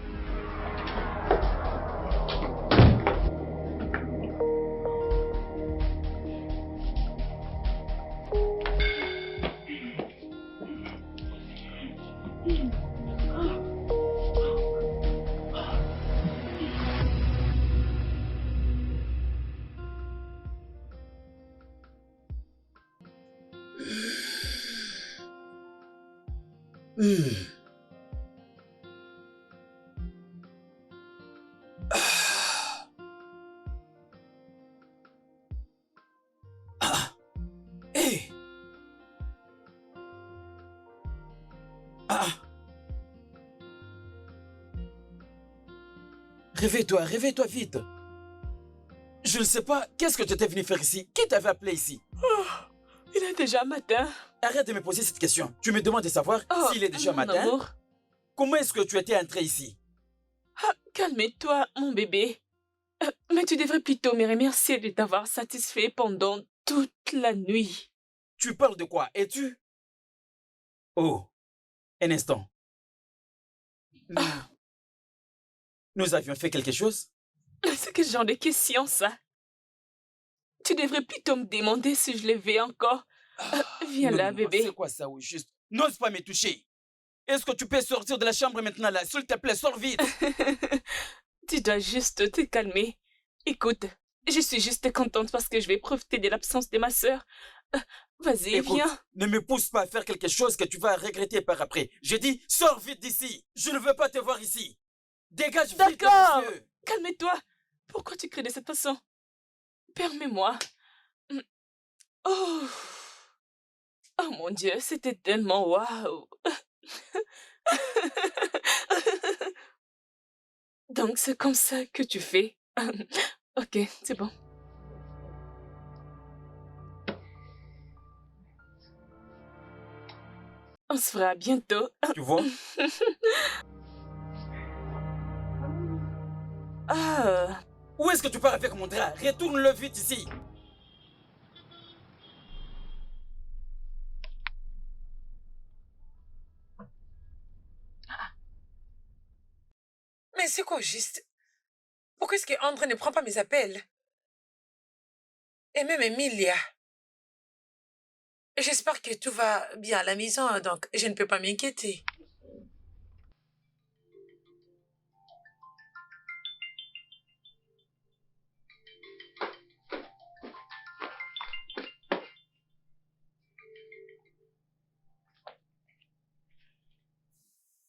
Hé! Ah! Réveille-toi vite. Je ne sais pas, qu'est-ce que tu étais venu faire ici? Qui t'avait appelé ici? Il est déjà matin. Arrête de me poser cette question. Tu me demandes de savoir Oh, s'il est déjà mon matin. amour. Comment est-ce que tu étais entré ici? Calme-toi, mon bébé. Mais tu devrais plutôt me remercier de t'avoir satisfait pendant toute la nuit. Tu parles de quoi? Es-tu? Oh, un instant. Nous avions fait quelque chose? C'est quel genre de question, ça? Tu devrais plutôt me demander si je le vais encore. Viens Non, là, non, bébé. C'est quoi ça, oui, juste? N'ose pas me toucher. Est-ce que tu peux sortir de la chambre maintenant, là? S'il te plaît, sors vite. Tu dois juste te calmer. Écoute, je suis juste contente parce que je vais profiter de l'absence de ma sœur. Vas-y, Écoute, viens. ne me pousse pas à faire quelque chose que tu vas regretter par après. J'ai dit, sors vite d'ici. Je ne veux pas te voir ici. Dégage vite de mes D'accord. yeux. Calme-toi. Pourquoi tu cries de cette façon? Permets-moi. Oh. Oh mon Dieu, c'était tellement waouh. Donc c'est comme ça que tu fais. Ok, c'est bon. On se fera bientôt. Tu vois? Ah. Où est-ce que tu pars avec mon drap? Retourne-le vite ici. Mais c'est quoi juste? Pourquoi est-ce qu'André ne prend pas mes appels? Et même Emilia. J'espère que tout va bien à la maison, donc je ne peux pas m'inquiéter.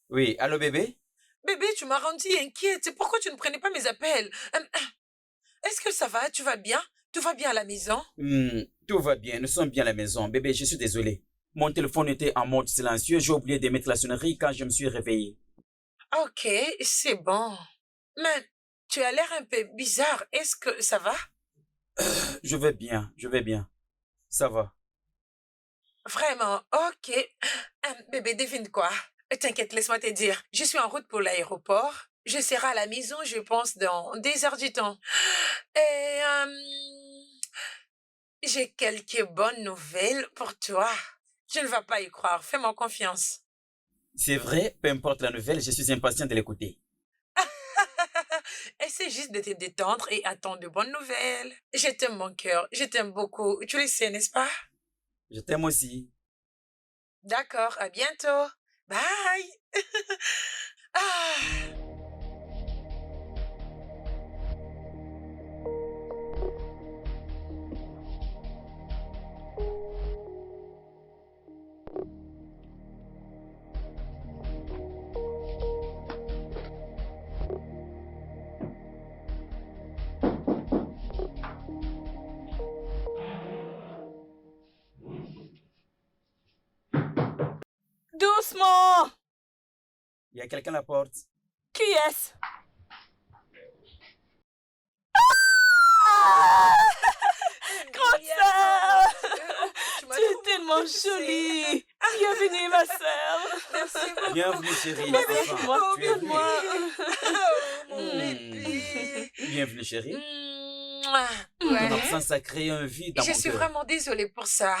Oui, allô bébé? Bébé, tu m'as rendu inquiète. Pourquoi tu ne prenais pas mes appels? Est-ce que ça va? Tu vas bien? Tout va bien à la maison? Tout va bien, nous sommes bien à la maison. Bébé, je suis désolé. Mon téléphone était en mode silencieux, j'ai oublié de mettre la sonnerie quand je me suis réveillé. Ok, c'est bon. Mais tu as l'air un peu bizarre. Est-ce que ça va? Je vais bien, je vais bien. Ça va. Vraiment, ok. Bébé, devine quoi? T'inquiète, laisse-moi te dire. Je suis en route pour l'aéroport. Je serai à la maison, je pense, dans 2 heures du temps. Et j'ai quelques bonnes nouvelles pour toi. Tu ne vas pas y croire, fais-moi confiance. C'est vrai, peu importe la nouvelle, je suis impatient de l'écouter. Essaie juste de te détendre et attends de bonnes nouvelles. Je t'aime mon cœur, je t'aime beaucoup. Tu le sais, n'est-ce pas? Je t'aime aussi. D'accord, à bientôt. Bye. Ah. Doucement! Il y a quelqu'un à la porte. Qui est-ce? Ah! Grande sœur! Tu es tellement jolie! Bienvenue, ma sœur! Merci beaucoup. Bienvenue chérie. Bébé, Enfin, moi, tu es venue. moi. Oh, mon Hmm. bébé. Bienvenue chérie. Mouah. Ton Ouais. absence a créé un vide dans Je mon suis cœur. vraiment désolée pour ça.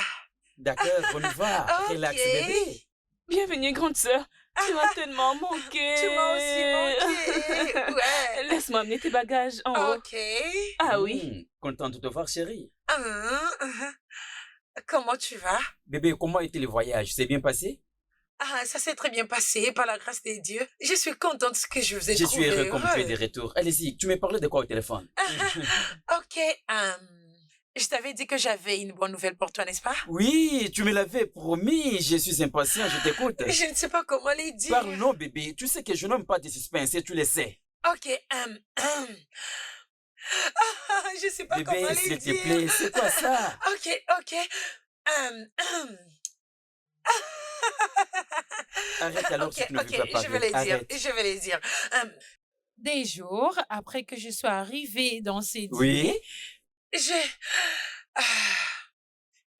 D'accord, on y va. Ok. Relax bébé. Bienvenue, grande sœur. Tu m'as tellement manqué. Tu m'as aussi manqué. Ouais. Laisse-moi amener tes bagages en haut. Ok. Ah oui. Content de te voir chérie. Comment tu vas? Bébé, comment était le voyage? C'est bien passé? Ah, ça s'est très bien passé, par la grâce de Dieu. Je suis contente que je vous ai Je suis trouvé heureux comme tu es heureux. de retour. Allez-y, tu me parlais de quoi au téléphone? Ok, je t'avais dit que j'avais une bonne nouvelle pour toi, n'est-ce pas? Oui, tu me l'avais promis. Je suis impatient, je t'écoute. Je ne sais pas comment les dire. Parle non bébé, tu sais que je n'aime pas de suspense et tu le sais. Ok, je sais pas Bébé, comment les s'il te dire. plaît, c'est quoi ça? Ok. Arrête alors Ok, si tu ne veux pas je parler. vais les dire, Arrête. je vais les dire. Des jours après que je sois arrivée dans ces Oui? dîners, Ah,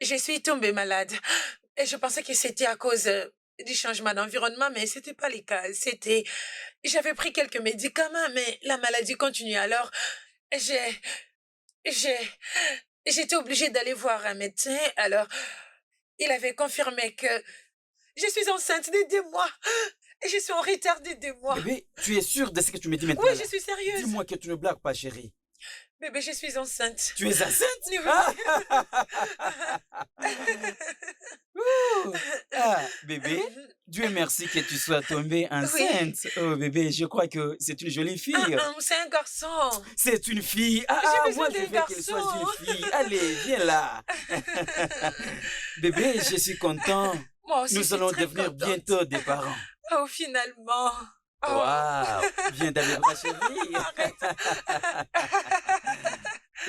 je suis tombée malade. Et je pensais que c'était à cause du changement d'environnement, mais c'était pas le cas. J'avais pris quelques médicaments, mais la maladie continue. Alors, j'ai, j'étais obligée d'aller voir un médecin. Alors, il avait confirmé que je suis enceinte de 2 mois. Et je suis en retard de 2 mois. Bébé, tu es sûr de ce que tu me dis maintenant? Oui, là? je suis sérieuse. Dis-moi que tu ne blagues pas, chérie. Bébé, je suis enceinte. Tu es enceinte? Oui. Ouh. Bébé, Dieu merci que tu sois tombée enceinte. Oh, bébé, je crois que c'est une jolie fille. C'est un garçon. C'est une fille. J'ai Moi, besoin je d'un veux qu'elle soit garçon. une fille. Allez, viens là. Bébé, je suis content. Moi aussi, je Nous suis allons très devenir contente. bientôt des parents. Oh, finalement. Oh. Waouh, viens dans mes bras, chérie.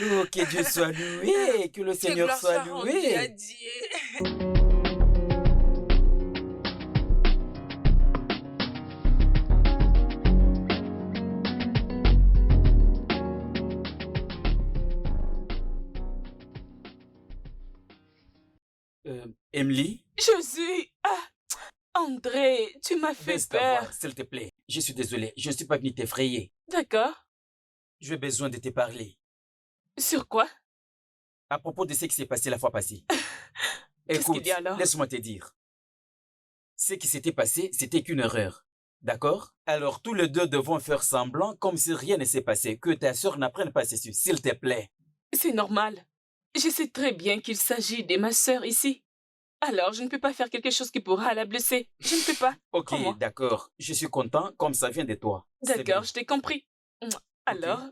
Oh, que Dieu soit loué, que le Que Seigneur gloire soit rendue à loué. Dieu. Emily, Josué! Ah! André, tu m'as fait baisse ta peur. voix, s'il te plaît. Je suis désolé, je ne suis pas venu t'effrayer. D'accord. J'ai besoin de te parler Sur quoi? à propos de ce qui s'est passé la fois passée. Qu'est-ce qu'il Écoute, y a alors? laisse-moi te dire. Ce qui s'était passé, c'était qu'une erreur. D'accord? Alors tous les deux devons faire semblant comme si rien ne s'est passé, que ta sœur n'apprenne pas ceci, s'il te plaît. C'est normal. Je sais très bien qu'il s'agit de ma sœur ici. Alors, je ne peux pas faire quelque chose qui pourra la blesser. Je ne peux pas. Ok, Crois-moi. d'accord. Je suis content comme ça vient de toi. C'est D'accord, bien. je t'ai compris. Alors,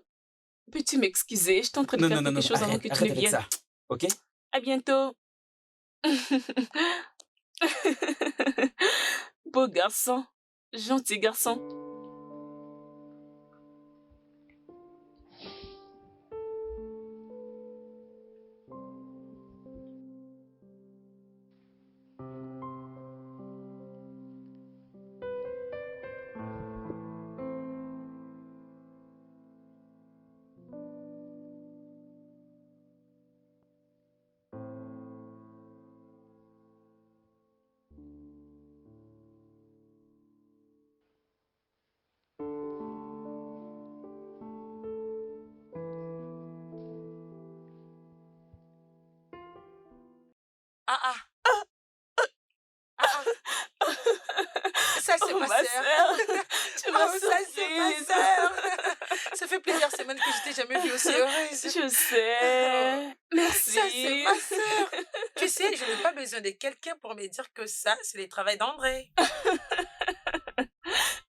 peux-tu m'excuser? Je t'entrain de faire quelque chose avant arrête, que tu arrête ne avec viennes. ça. Ok? À bientôt. Beau garçon. Gentil garçon. Ah ah, ah ah. Ça, c'est Oh, ma ma sœur. sœur, tu m'as Oh, ça, c'est ma surprise. sœur. Ça fait plusieurs semaines que je t'ai jamais vue aussi heureuse. Je sais. Merci. Ça, c'est ma sœur. Tu sais, je n'ai pas besoin de quelqu'un pour me dire que ça, c'est le travail d'André.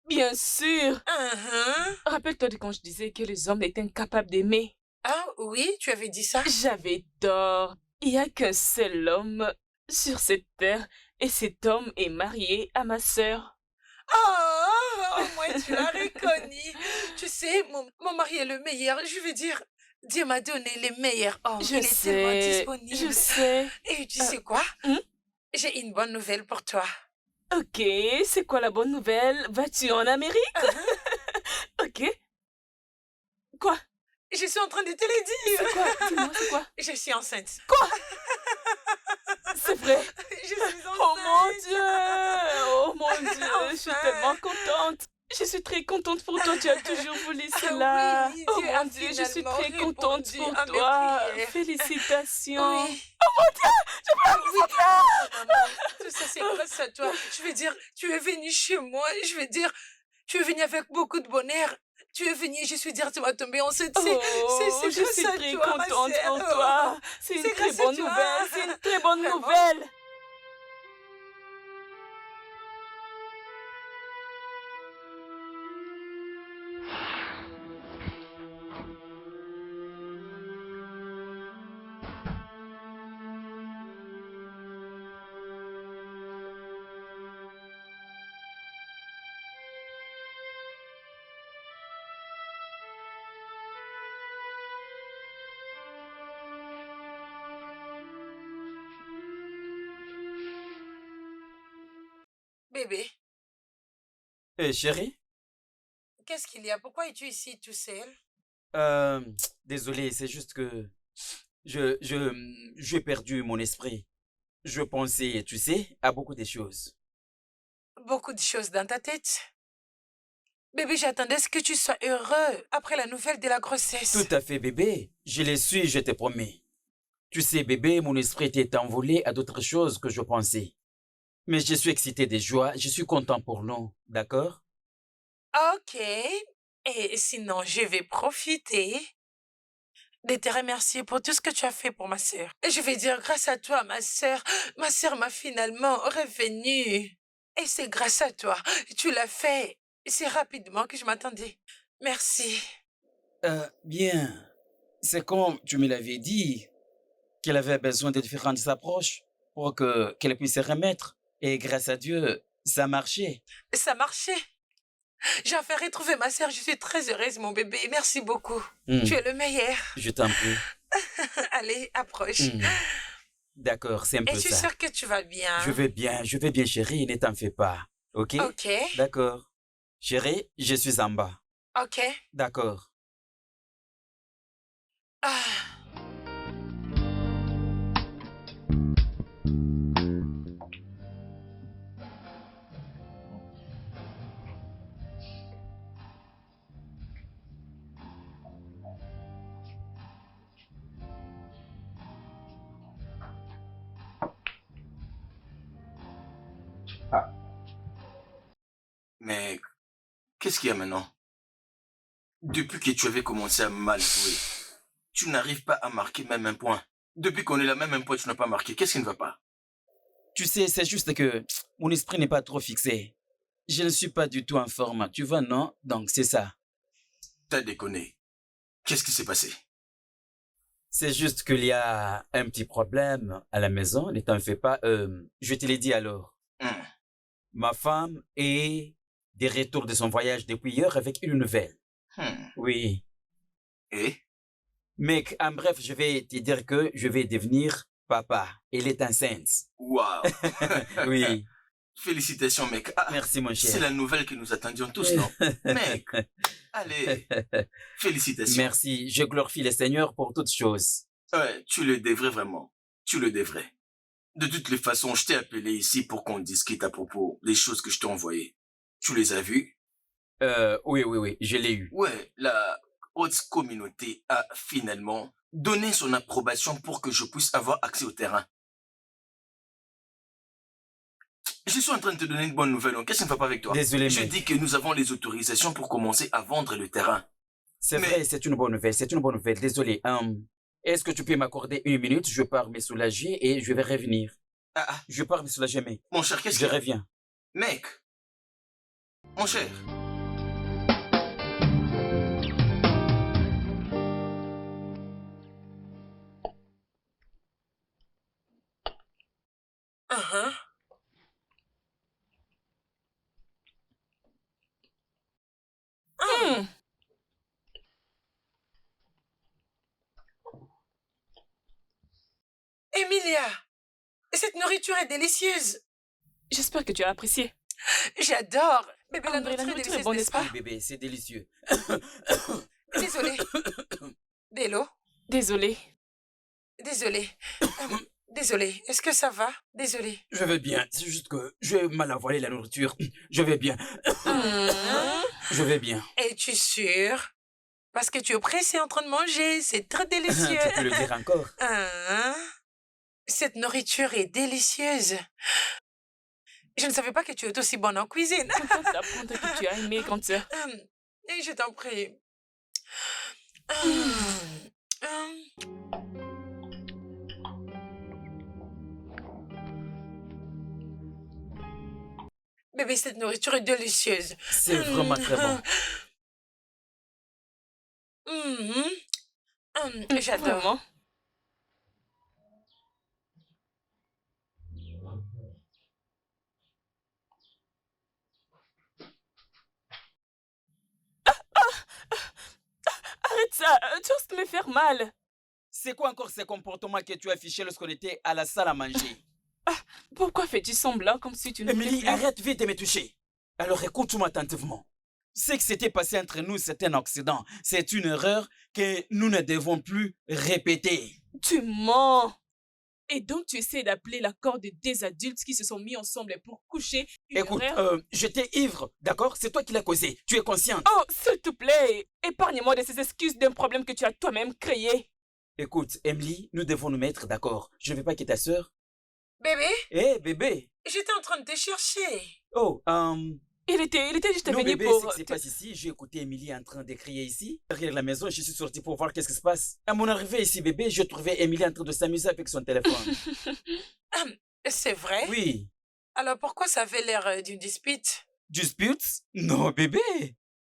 Bien sûr. Mhm. Rappelle-toi de quand je disais que les hommes étaient incapables d'aimer. Ah oui, tu avais dit ça? J'avais tort. Il n'y a qu'un seul homme sur cette terre et cet homme est marié à ma sœur. Oh, au moins tu l'as reconnu. Tu sais, mon mari est le meilleur. Je veux dire, Dieu m'a donné les meilleurs hommes. Je Il est tellement sais, disponible. je sais. Et tu sais quoi? Hmm? J'ai une bonne nouvelle pour toi. Ok, c'est quoi la bonne nouvelle? Vas-tu en Amérique? Ok. Quoi? Je suis en train de te le dire. C'est quoi? Dis-moi, c'est quoi? Je suis enceinte. C'est vrai. Je suis enceinte. Oh mon Dieu! Oh mon Dieu! Je suis Enfin. tellement contente! Je suis très contente pour toi, tu as toujours voulu Ah cela! oui, Oh Dieu a mon Dieu, je suis finalement très contente répondu pour à mes toi! prières. Félicitations! Oui. Oh mon Dieu! Maman, tout ça, c'est grâce à toi. Je veux dire, tu es venu chez moi. Je veux dire, tu es venu avec beaucoup de bonheur. Tu es venu, je suis dire, tu vas tomber enceinte. Oh, C'est je grâce suis à très toi, ma contente sœur. pour toi! C'est une C'est très grâce à bonne toi. nouvelle! C'est une très bonne Vraiment? nouvelle! Bébé, Chérie, qu'est-ce qu'il y a? Pourquoi es-tu ici tout seul? euh, désolé, c'est juste que j'ai perdu mon esprit. Je pensais, tu sais, à beaucoup de choses. Beaucoup de choses dans ta tête. Bébé, j'attendais à ce que tu sois heureux après la nouvelle de la grossesse. Tout à fait, bébé. Je le suis, je te promets. Tu sais, bébé, mon esprit était envolé à d'autres choses que je pensais. Mais je suis excité de joie, je suis content pour nous, d'accord? Ok. Et sinon, je vais profiter de te remercier pour tout ce que tu as fait pour ma sœur. Et je vais dire, grâce à toi, ma sœur m'a finalement revenu. Et c'est grâce à toi. Tu l'as fait si rapidement que je m'attendais. Merci. Bien. C'est comme tu me l'avais dit, qu'elle avait besoin de différentes approches pour qu'elle puisse se remettre. Et grâce à Dieu, ça a marché. Ça marchait. J'ai enfin retrouvé ma sœur. Je suis très heureuse, mon bébé. Merci beaucoup. Hmm, Tu es le meilleur. je t'en prie. Allez, approche. Hmm, d'accord, c'est un Et peu je suis ça. sûre que tu vas bien. Je vais bien, chérie, ne t'en fais pas. Ok? Ok, D'accord. Chérie, je suis en bas. ok. D'accord. Ah. Mais qu'est-ce qu'il y a maintenant? Depuis que tu avais commencé à mal jouer, tu n'arrives pas à marquer même un point. Depuis qu'on est là, même un point, tu n'as pas marqué. Qu'est-ce qui ne va pas? Tu sais, c'est juste que mon esprit n'est pas trop fixé. Je ne suis pas du tout en forme, tu vois, non? Donc, c'est ça. T'as déconné. Qu'est-ce qui s'est passé? C'est juste qu'il y a un petit problème à la maison, ne t'en fais pas. Je te l'ai dit alors. Hmm. Ma femme est de retour de son voyage depuis hier avec une nouvelle. Oui. Et Mec, en bref, je vais te dire que je vais devenir papa. Elle est enceinte. waouh. Oui, Félicitations, mec. Ah, merci mon c'est cher. la nouvelle que nous attendions tous, non? Mec, allez, félicitations. Merci, je glorifie le Seigneur pour toutes choses. Ouais, tu le devrais vraiment. Tu le devrais. De toutes les façons, je t'ai appelé ici pour qu'on discute à propos des choses que je t'ai envoyées. Tu les as vues? Oui, je l'ai eu. Ouais, la haute communauté a finalement donné son approbation pour que je puisse avoir accès au terrain. Je suis en train de te donner une bonne nouvelle, donc qu'est-ce qui ne va pas avec toi? Désolé, Je mec. dis que nous avons les autorisations pour commencer à vendre le terrain. C'est Mais- vrai, c'est une bonne nouvelle, c'est une bonne nouvelle. Désolé. Est-ce que tu peux m'accorder une minute? Je pars me soulager et je vais revenir. Ah, Je pars me soulager, mec. mon cher, qu'est-ce Je que... reviens. Mec, mon cher, Uh-huh. Emilia, cette nourriture est délicieuse. J'espère que tu as apprécié. J'adore. Bébé, la André, nourriture est délicieuse, bonne, n'est-ce n'est-ce pas? Oui, bébé, c'est délicieux. Désolée. Délo, Désolée. désolée. Désolée. Est-ce que ça va? Désolée. Je vais bien, c'est juste que j'ai mal avalé la nourriture. Je vais bien. Je vais bien. Es-tu sûre? Parce que tu es pressé en train de manger. C'est très délicieux. Tu peux le dire encore. Cette nourriture est délicieuse. Je ne savais pas que tu es aussi bonne en cuisine. Contente d'apprendre que tu as aimé, grande sœur. Et je t'en prie. Bébé, cette nourriture est délicieuse. C'est vraiment très bon. J'adore. Vraiment. Arrête ça, tu oses me faire mal. C'est quoi encore ces comportements que tu as affichés lorsqu'on était à la salle à manger? Pourquoi fais-tu semblant comme si tu ne voulais Émilie, plus? arrête vite de me toucher. Alors écoute-moi attentivement. Ce qui s'était passé entre nous, c'est un accident. C'est une erreur que nous ne devons plus répéter. Tu mens. Et donc tu essaies d'appeler l'accord de deux adultes qui se sont mis ensemble pour coucher une Écoute, erreur? j'étais ivre, d'accord? C'est toi qui l'as causé. Tu es consciente. Oh, s'il te plaît, épargne-moi de ces excuses d'un problème que tu as toi-même créé. Écoute, Emily, nous devons nous mettre d'accord. Je ne veux pas que ta sœur... Bébé, Hé, bébé! j'étais en train de te chercher. Oh, Il était juste non, venu bébé, pour... ce qui se passe ici, j'ai écouté Emily en train de crier ici. Derrière la maison, je suis sorti pour voir qu'est-ce qui se passe. À mon arrivée ici, bébé, je trouvais Emily en train de s'amuser avec son téléphone. C'est vrai? Oui. Alors pourquoi ça avait l'air d'une dispute? Dispute? Non, bébé.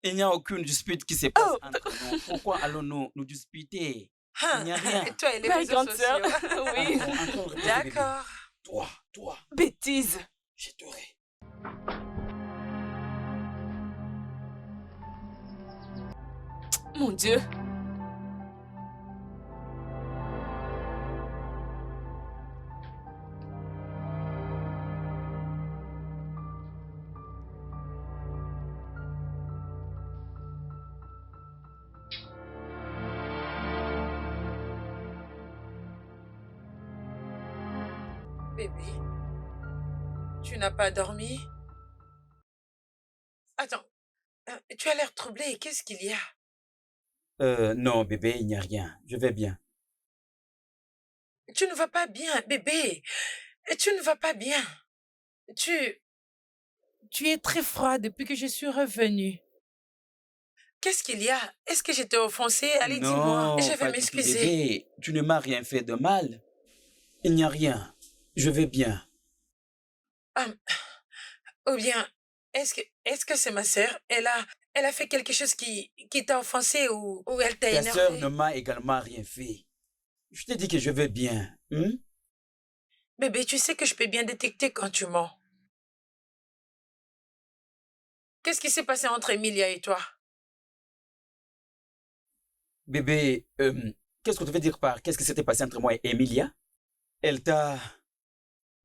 Il n'y a aucune dispute qui se passe Oh. entre nous. Pourquoi allons-nous nous disputer? Hein, Il n'y a rien. Toi et les Ma réseaux grande sociaux. sœur, oui. Encore, bébé. D'accord. Toi, Bêtise. je t'aurai. Mon Dieu. Bébé, tu n'as pas dormi? Attends, tu as l'air troublé. Qu'est-ce qu'il y a? Non, bébé, il n'y a rien. Je vais bien. Tu ne vas pas bien, bébé. Tu ne vas pas bien. Tu es très froid depuis que je suis revenue. Qu'est-ce qu'il y a? Est-ce que je t'ai offensé? Allez, dis-moi. Non, Je vais pas du tout, m'excuser. bébé. Tu ne m'as rien fait de mal. Il n'y a rien. Je vais bien. Ou bien, est-ce que c'est ma sœur? Elle a fait quelque chose qui t'a offensé ou elle t'a Ta sœur énervé? ne m'a également rien fait. Je t'ai dit que je vais bien. Hein? Bébé, tu sais que je peux bien détecter quand tu mens. Qu'est-ce qui s'est passé entre Emilia et toi? Bébé, qu'est-ce que tu veux dire par qu'est-ce qui s'était passé entre moi et Emilia? Elle t'a...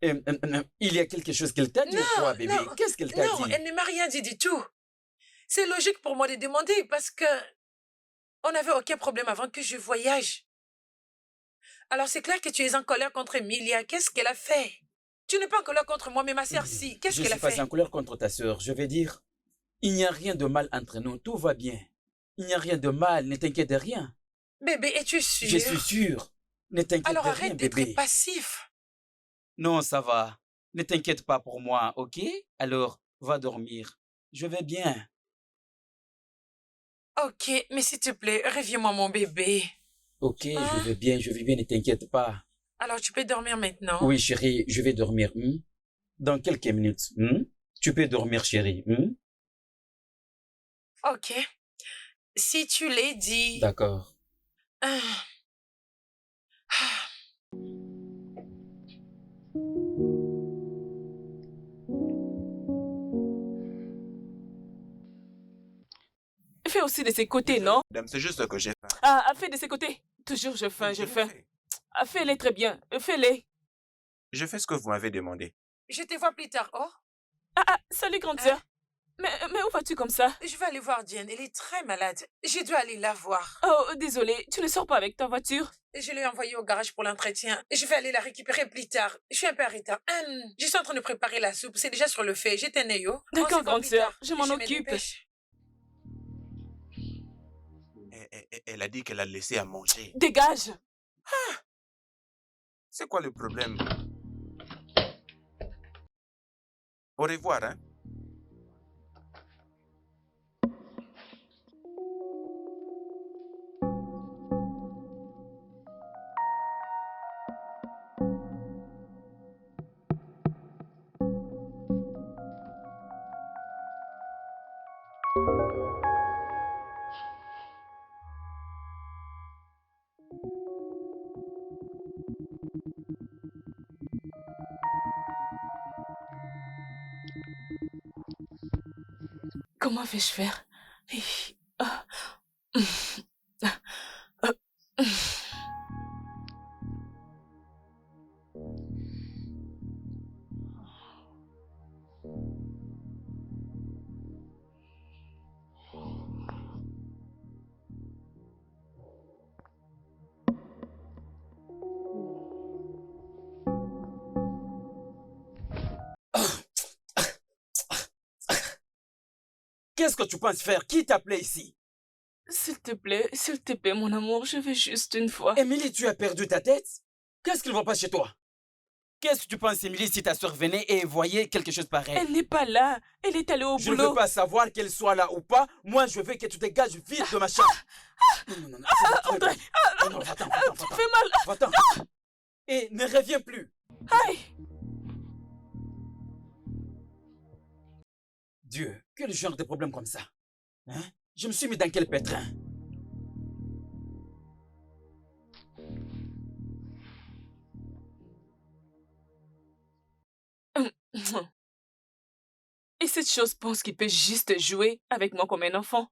il y a quelque chose qu'elle t'a dit ou quoi, bébé? Non, Qu'est-ce qu'elle t'a non, dit? elle ne m'a rien dit du tout. C'est logique pour moi de demander parce que on n'avait aucun problème avant que je voyage. Alors c'est clair que tu es en colère contre Emilia. Qu'est-ce qu'elle a fait? Tu n'es pas en colère contre moi, mais ma sœur, si. Qu'est-ce Je qu'elle a suis pas fait? en colère contre ta sœur. Je vais dire, il n'y a rien de mal entre nous. Tout va bien. Il n'y a rien de mal. Ne t'inquiète de rien. Bébé, es-tu sûr? Je suis sûr. Ne t'inquiète Alors de rien, arrête d'être bébé. passif. Non, ça va. Ne t'inquiète pas pour moi, ok? Alors, va dormir. Je vais bien. Ok, mais s'il te plaît, reviens-moi mon bébé. Ok, Hein? je vais bien, ne t'inquiète pas. Alors tu peux dormir maintenant? Oui, chérie, je vais dormir. Dans quelques minutes. Tu peux dormir, chérie. Ok. Si tu l'es dit. D'accord. Ah. Fais aussi de ses côtés, non? Madame, c'est juste que j'ai faim. Ah, fais de ses côtés. Toujours je faim, Je je l'ai faim. fait. Ah, fais-les très bien. Fais-les. Je fais ce que vous m'avez demandé. Je te vois plus tard, oh? Salut, grande Hein? sœur. Mais où vas-tu comme ça? Je vais aller voir Diane, elle est très malade. Je dois aller la voir. Oh, désolé, tu ne sors pas avec ta voiture? Je l'ai envoyée au garage pour l'entretien. Je vais aller la récupérer plus tard. Je suis un peu en retard. Je suis en train de préparer la soupe. C'est déjà sur le feu. J'ai un œil, oh. On se D'accord, voit grande plus sœur, tard. je m'en me occupe. dépêche. Elle a dit qu'elle a laissé à manger. Dégage! C'est quoi le problème? Au revoir, hein? Comment vais-je faire? Ah. Qu'est-ce que tu penses faire? Qui t'appelait ici? S'il te plaît, mon amour, je veux juste une fois. Émilie, tu as perdu ta tête? Qu'est-ce qui ne va pas chez toi? Qu'est-ce que tu penses, Émilie, si ta soeur venait et voyait quelque chose pareil? Elle n'est pas là. Elle est allée au Je ne boulot. veux pas savoir qu'elle soit là ou pas. Moi, je veux que tu dégages vite de ma chambre. Non. André, Non, va-t'en, tu va-t'en, me va-t'en. fais mal. Va-t'en. Et ne reviens plus. Aïe. Dieu, quel genre de problème comme ça? Hein? Je me suis mis dans quel pétrin? Et cette chose pense qu'il peut juste jouer avec moi comme un enfant.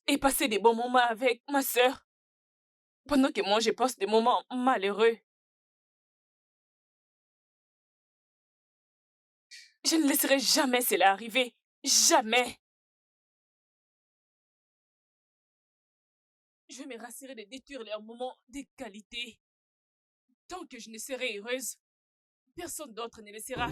Et passer des bons moments avec ma sœur. Pendant que moi, je passe des moments malheureux. Je ne laisserai jamais cela arriver. Jamais. Je vais me rassurer de détruire leurs moments de qualité. Tant que je ne serai heureuse, personne d'autre ne le sera.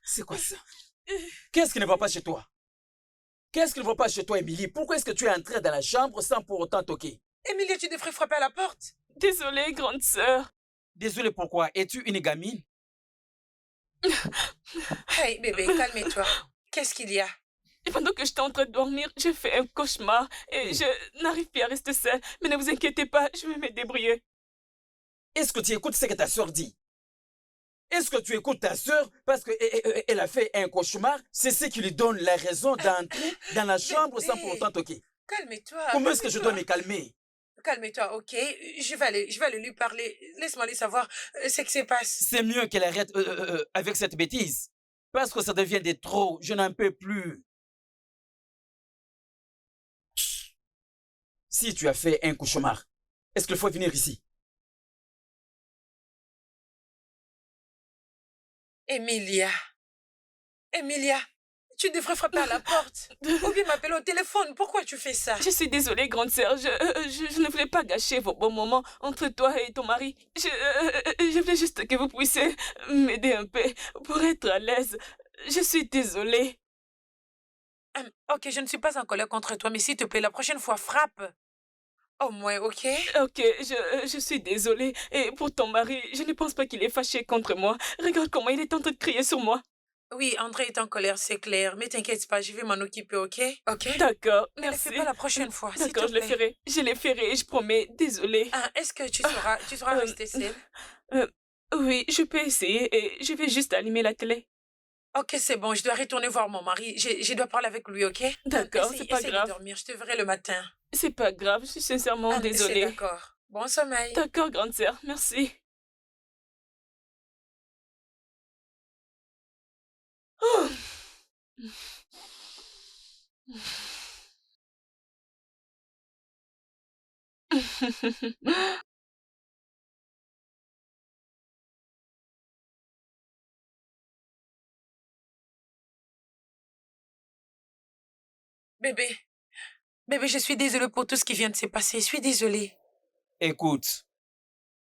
C'est quoi ça? Qu'est-ce qui ne va pas chez toi? Qu'est-ce qui ne va pas chez toi, Émilie? Pourquoi est-ce que tu es entrée dans la chambre sans pour autant toquer? Émilie, tu devrais frapper à la porte. Désolée, grande sœur. Désolé, pourquoi? Es-tu une gamine? Hey, bébé, calme-toi. Qu'est-ce qu'il y a? Et pendant que j'étais en train de dormir, j'ai fait un cauchemar et je n'arrive plus à rester seule. Mais ne vous inquiétez pas, je vais me débrouiller. Est-ce que tu écoutes ce que ta soeur dit? Est-ce que tu écoutes ta sœur parce qu'elle a fait un cauchemar? C'est ce qui lui donne la raison d'entrer dans la chambre sans pour autant toquer. Calme-toi. Comment est-ce que je dois me calme-toi. calmer? Calme-toi, ok? Je vais aller lui parler. Laisse-moi aller savoir ce qui se passe. C'est mieux qu'elle arrête avec cette bêtise. Parce que ça devient de trop. Je n'en peux plus. Si tu as fait un cauchemar, est-ce qu'il faut venir ici? Emilia. Emilia, tu devrais frapper à la porte. Ou bien m'appeler au téléphone. Pourquoi tu fais ça? Je suis désolée, grande sœur. Je ne voulais pas gâcher vos bons moments entre toi et ton mari. Je voulais juste que vous puissiez m'aider un peu pour être à l'aise. Je suis désolée. Ok, je ne suis pas en colère contre toi, mais s'il te plaît, la prochaine fois, frappe. Au moins, ok? Ok, je suis désolée. Et pour ton mari, je ne pense pas qu'il est fâché contre moi. Regarde comment il est en train de crier sur moi. Oui, André est en colère, c'est clair. Mais t'inquiète pas, je vais m'en occuper, ok? Ok? D'accord, Ne le merci. fais pas la prochaine fois, s'il te D'accord, je le plaît. ferai. Je le ferai, je promets. Désolée. Est-ce que tu sauras rester seule? Oui, je peux essayer et je vais juste allumer la télé. Ok, c'est bon, je dois retourner voir mon mari. Je dois parler avec lui, ok? D'accord, Essaye- c'est pas essaye grave. de dormir, je te verrai le matin. C'est pas grave, je suis sincèrement C'est désolée. d'accord. Bon sommeil. D'accord, grande sœur, merci. Oh. Bébé, bébé, je suis désolée pour tout ce qui vient de se passer. Je suis désolée. Écoute,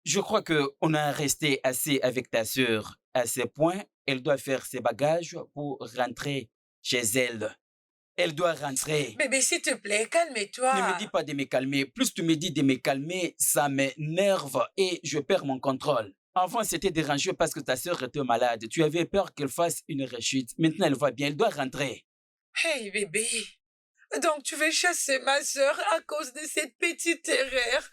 je crois qu'on a resté assez avec ta sœur. À ce point, elle doit faire ses bagages pour rentrer chez elle. Elle doit rentrer. Bébé, s'il te plaît, Ne me calme-toi. dis pas de me calmer. Plus tu me dis de me calmer, ça m'énerve et je perds mon contrôle. Avant, c'était dérangé parce que ta sœur était malade. Tu avais peur qu'elle fasse une rechute. Maintenant, elle va bien. Elle doit rentrer. Hey, bébé. Donc, tu veux chasser ma sœur à cause de cette petite erreur?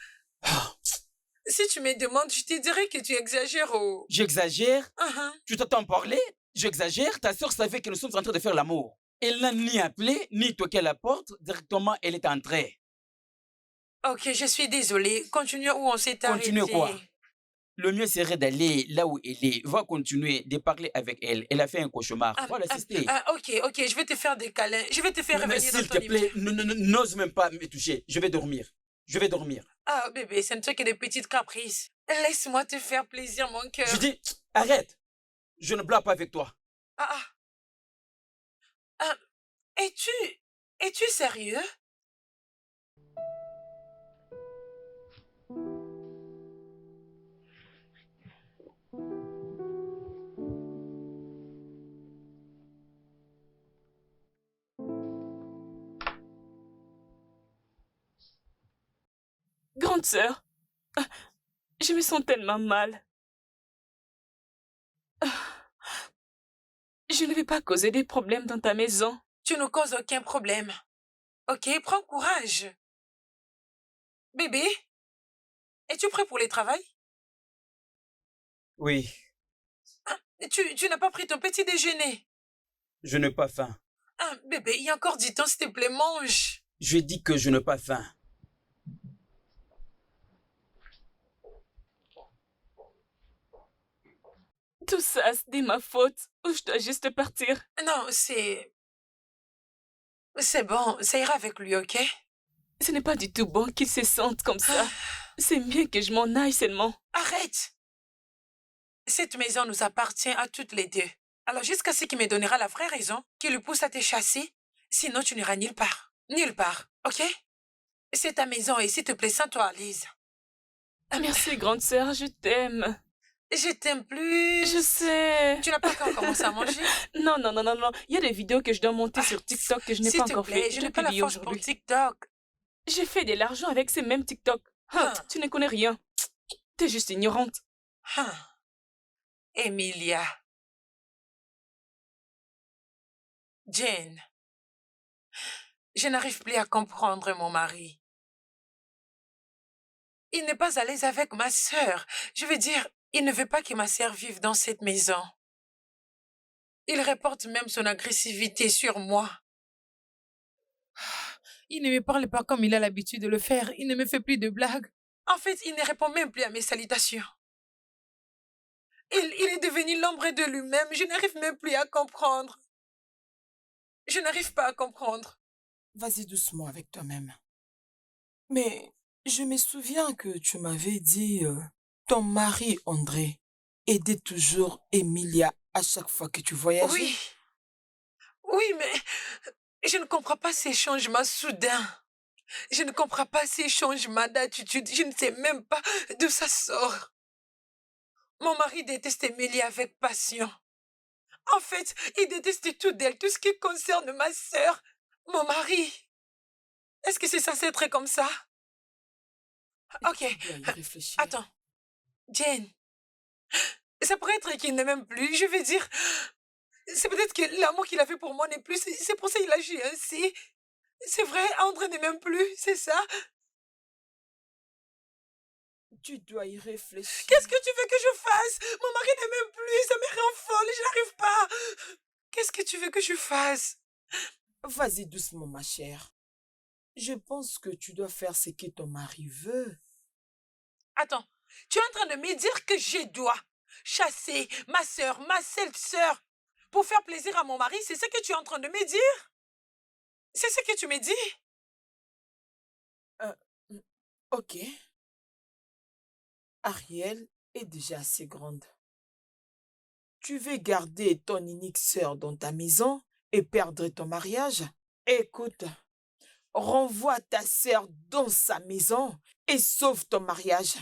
Si tu me demandes, je te dirais que tu exagères au... J'exagère? Uh-huh. Tu t'entends parler? J'exagère? Ta sœur savait que nous sommes en train de faire l'amour. Elle n'a ni appelé, ni toqué à la porte. Directement, elle est entrée. Ok, je suis désolée. Continue où on s'est arrêté. Continue quoi? Le mieux serait d'aller là où elle est. Va continuer de parler avec elle. Elle a fait un cauchemar. Va l'assister. Ok, je vais te faire des câlins. Je vais te faire Mais revenir dans s'il ton te plaît, lit. n'ose même pas me toucher. Je vais dormir. Je vais dormir. Ah, bébé, ce ne sont que des petites caprices. Laisse-moi te faire plaisir, mon cœur. Je dis, arrête. Je ne blague pas avec toi. Ah, ah. Es-tu sérieux? Grande sœur, je me sens tellement mal. Je ne vais pas causer des problèmes dans ta maison. Tu ne causes aucun problème. Ok, prends courage. Bébé, es-tu prêt pour le travail? Oui, Tu n'as pas pris ton petit déjeuner. je n'ai pas faim. Bébé, il y a encore du temps, s'il te plaît, mange. Je dis que je n'ai pas faim. Tout ça, c'est de ma faute. Ou je dois juste partir. Non, c'est bon, ça ira avec lui, ok? Ce n'est pas du tout bon qu'il se sente comme ça. C'est mieux que je m'en aille seulement. Arrête! Cette maison nous appartient à toutes les deux. Alors jusqu'à ce qu'il me donnera la vraie raison qui le pousse à te chasser, sinon tu n'iras nulle part. Nulle part, ok? C'est ta maison et s'il te plaît, sens-toi à l'aise. Merci, grande sœur, je t'aime. Je t'aime plus. Je sais. Tu n'as pas encore commencé à manger? Non. Il y a des vidéos que je dois monter sur TikTok que je n'ai S'il pas te encore plaît, fait. je n'ai pas la publier force pour aujourd'hui. TikTok. J'ai fait de l'argent avec ces mêmes TikTok. Tu ne connais rien. T'es juste ignorante. Emilia. Jane. Je n'arrive plus à comprendre mon mari. Il n'est pas à l'aise avec ma sœur. Je veux dire, Il ne veut pas que ma sœur vive dans cette maison. Il reporte même son agressivité sur moi. Il ne me parle pas comme il a l'habitude de le faire. Il ne me fait plus de blagues. En fait, il ne répond même plus à mes salutations. Il est devenu l'ombre de lui-même. Je n'arrive même plus à comprendre. Je n'arrive pas à comprendre. Vas-y doucement avec toi-même. Mais je me souviens que tu m'avais dit, ton mari, André, aidait toujours Emilia à chaque fois que tu voyageais. Oui. Oui, mais je ne comprends pas ces changements soudains. Je ne comprends pas ces changements d'attitude. Je ne sais même pas d'où ça sort. Mon mari déteste Emilia avec passion. En fait, il déteste tout d'elle, tout ce qui concerne ma sœur, mon mari. Est-ce que c'est censé être comme ça? Ok, Tu dois y réfléchir. attends. Jane, ça pourrait être qu'il ne m'aime plus. Je veux dire, c'est peut-être que l'amour qu'il avait pour moi n'est plus. C'est pour ça qu'il agit ainsi. C'est vrai, André ne m'aime plus, c'est ça? Tu dois y réfléchir. Qu'est-ce que tu veux que je fasse? Mon mari ne m'aime plus, ça me rend folle, je n'arrive pas. Qu'est-ce que tu veux que je fasse? Vas-y doucement, ma chère. Je pense que tu dois faire ce que ton mari veut. Attends, tu es en train de me dire que je dois chasser ma sœur, ma seule sœur, pour faire plaisir à mon mari? C'est ce que tu es en train de me dire? C'est ce que tu me dis? Ok. Ariel est déjà assez grande. Tu veux garder ton unique sœur dans ta maison et perdre ton mariage? Écoute, renvoie ta sœur dans sa maison et sauve ton mariage.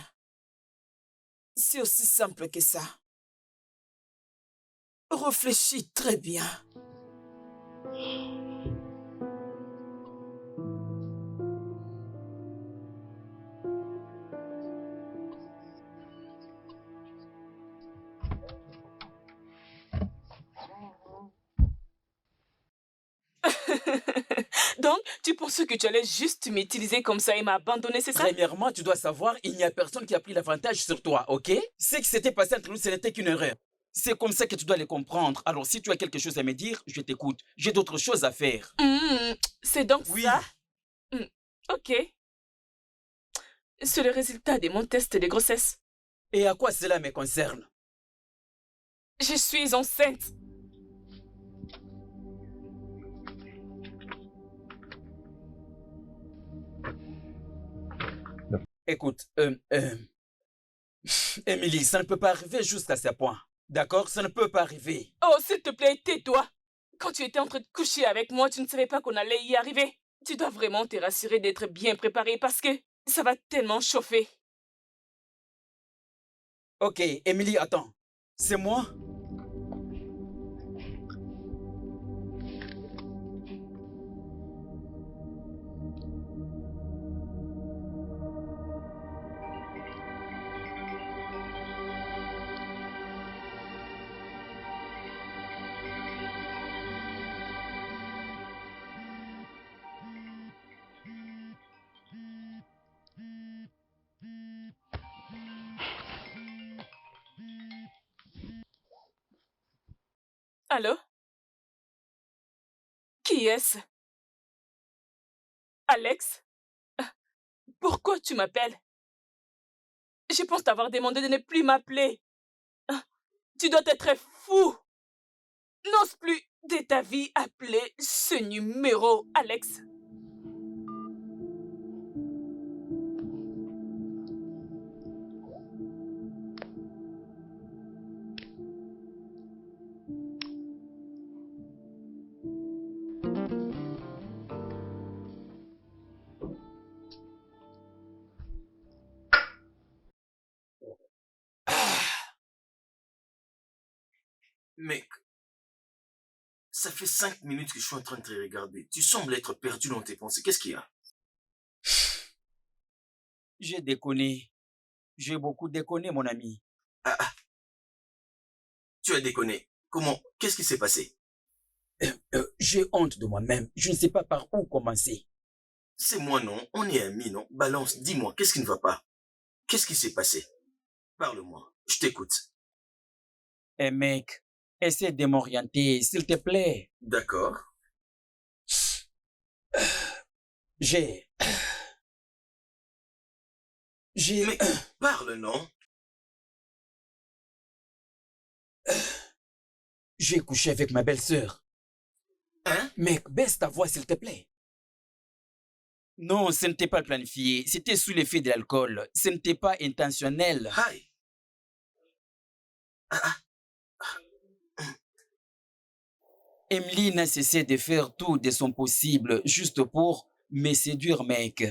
C'est aussi simple que ça. Réfléchis très bien. Donc, tu pensais que tu allais juste m'utiliser comme ça et m'abandonner, c'est ça? Premièrement, tu dois savoir, il n'y a personne qui a pris l'avantage sur toi, ok? Ce qui s'était passé entre nous, ce n'était qu'une erreur. C'est comme ça que tu dois le comprendre. Alors, si tu as quelque chose à me dire, je t'écoute. J'ai d'autres choses à faire. C'est donc Oui. ça? Ok. C'est le résultat de mon test de grossesse. Et à quoi cela me concerne? Je suis enceinte. Écoute, Émilie, ça ne peut pas arriver jusqu'à ce point. D'accord? Ça ne peut pas arriver. Oh, s'il te plaît, tais-toi. Quand tu étais en train de coucher avec moi, tu ne savais pas qu'on allait y arriver. Tu dois vraiment te rassurer d'être bien préparé parce que ça va tellement chauffer. Ok, Émilie, attends. C'est moi? Allô? Qui est-ce? Alex? Pourquoi tu m'appelles? Je pense t'avoir demandé de ne plus m'appeler. Tu dois être fou. N'ose plus de ta vie appeler ce numéro, Alex. Mec, ça fait 5 minutes que je suis en train de te regarder. Tu sembles être perdu dans tes pensées. Qu'est-ce qu'il y a? J'ai déconné. J'ai beaucoup déconné, mon ami. Tu as déconné. Comment? Qu'est-ce qui s'est passé? J'ai honte de moi-même. Je ne sais pas par où commencer. C'est moi, non? On est amis, non? Balance, dis-moi, qu'est-ce qui ne va pas? Qu'est-ce qui s'est passé? Parle-moi. je t'écoute. Eh mec, essaie de m'orienter, s'il te plaît. D'accord. J'ai... Mais parle, non? J'ai couché avec ma belle-sœur. Hein? Mec, baisse ta voix, s'il te plaît. Non, ce n'était pas planifié. C'était sous l'effet de l'alcool. Ce n'était pas intentionnel. Aïe. Emily n'a cessé de faire tout de son possible juste pour me séduire, mec.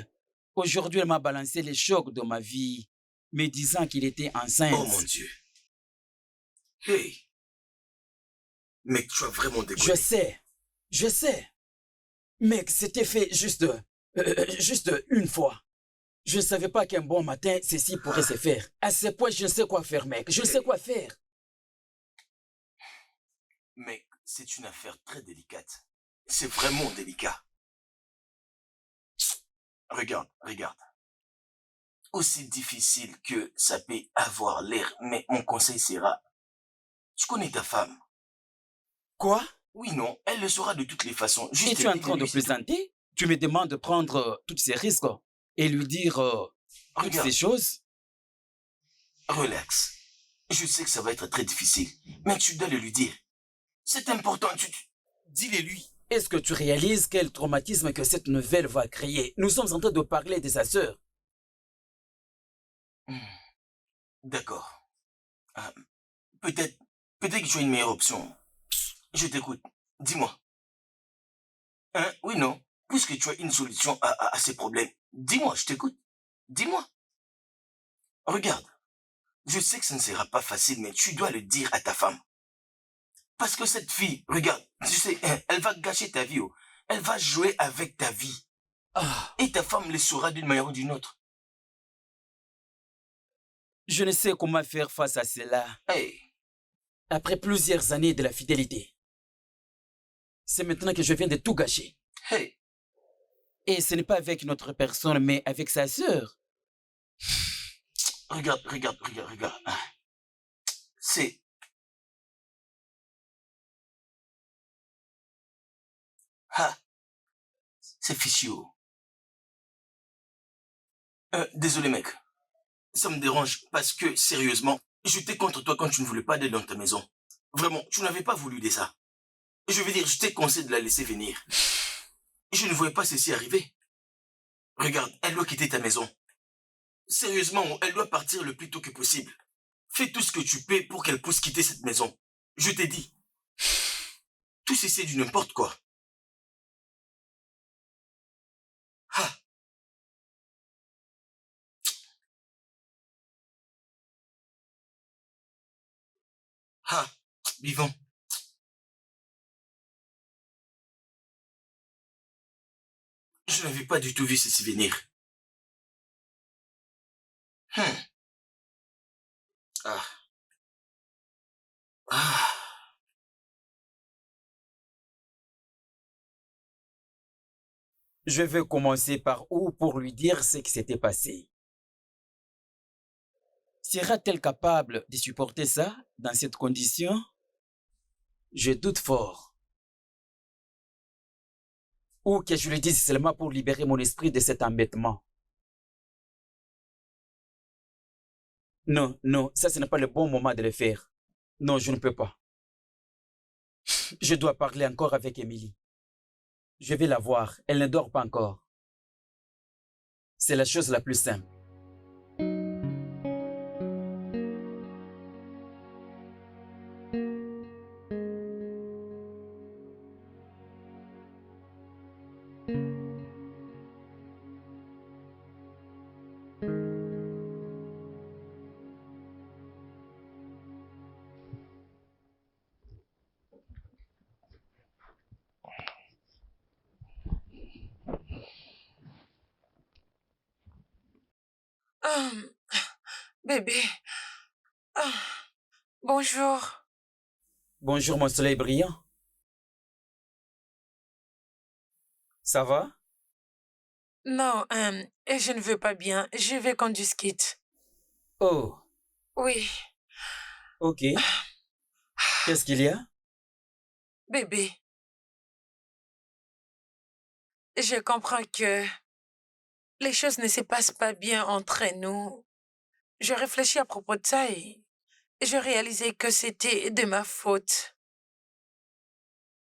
Aujourd'hui, elle m'a balancé les chocs de ma vie, me disant qu'il était enceinte. Oh mon Dieu. Hey. Mec, tu as vraiment déconné. Je sais. Mec, c'était fait juste une fois. Je ne savais pas qu'un bon matin, ceci pourrait se faire. À ce point, je ne sais quoi faire, mec. Je ne sais quoi faire. Mec, c'est une affaire très délicate. C'est vraiment délicat. Regarde. Aussi difficile que ça peut avoir l'air, mais mon conseil sera... Tu connais ta femme. Quoi? Oui, non, elle le saura de toutes les façons. Et tu es en train de plaisanter? Tu me demandes de prendre tous ces risques et lui dire toutes ces choses? Relax. Je sais que ça va être très difficile, mais tu dois le lui dire. C'est important, dis-le lui. Est-ce que tu réalises quel traumatisme que cette nouvelle va créer? Nous sommes en train de parler de sa sœur. D'accord. Peut-être que tu as une meilleure option. Je t'écoute. Dis-moi. Hein? Oui, non. Puisque tu as une solution à ces problèmes, dis-moi, je t'écoute. Dis-moi. Regarde. Je sais que ça ne sera pas facile, mais tu dois le dire à ta femme. Parce que cette fille, regarde, tu sais, elle va gâcher ta vie. Oh. Elle va jouer avec ta vie. Et ta femme le saura d'une manière ou d'une autre. Je ne sais comment faire face à cela. Hey. Après plusieurs années de la fidélité, c'est maintenant que je viens de tout gâcher. Hey. Et ce n'est pas avec une autre personne, mais avec sa sœur. Regarde. C'est... C'est fichu. Désolé, mec. Ça me dérange parce que, sérieusement, j'étais contre toi quand tu ne voulais pas d'aide dans ta maison. Vraiment, tu n'avais pas voulu de ça. Je veux dire, je t'ai conseillé de la laisser venir. Je ne voyais pas ceci arriver. Regarde, elle doit quitter ta maison. Sérieusement, elle doit partir le plus tôt que possible. Fais tout ce que tu peux pour qu'elle puisse quitter cette maison. Je t'ai dit. Tout ceci est du n'importe quoi. Vivant. Je n'avais pas du tout vu ceci venir. Je vais commencer par où pour lui dire ce qui s'était passé. Sera-t-elle capable de supporter ça dans cette condition? Je doute fort. Ou que je le dise seulement pour libérer mon esprit de cet embêtement. Non, ça ce n'est pas le bon moment de le faire. Non, je ne peux pas. Je dois parler encore avec Emily. Je vais la voir, elle ne dort pas encore. C'est la chose la plus simple. Bébé. Bonjour. Bonjour mon soleil brillant. Ça va? Non, je ne veux pas bien. Je vais qu'on discute. Oh, Oui. Ok. Qu'est-ce qu'il y a? Bébé, je comprends que les choses ne se passent pas bien entre nous. Je réfléchis à propos de ça et je réalisais que c'était de ma faute.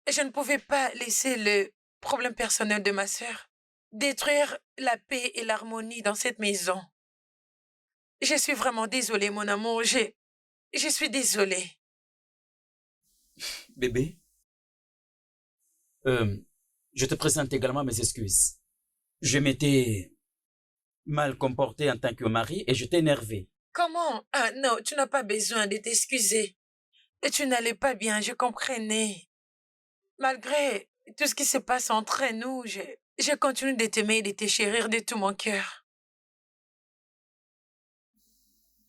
Je ne pouvais pas laisser le problème personnel de ma sœur détruire la paix et l'harmonie dans cette maison. Je suis vraiment désolée, mon amour. Je suis désolée. Bébé, je te présente également mes excuses. Je m'étais mal comporté en tant que mari et je t'ai énervé. Comment? Ah non, tu n'as pas besoin de t'excuser. Et tu n'allais pas bien, je comprenais. Malgré tout ce qui se passe entre nous, je continue de t'aimer et de te chérir de tout mon cœur.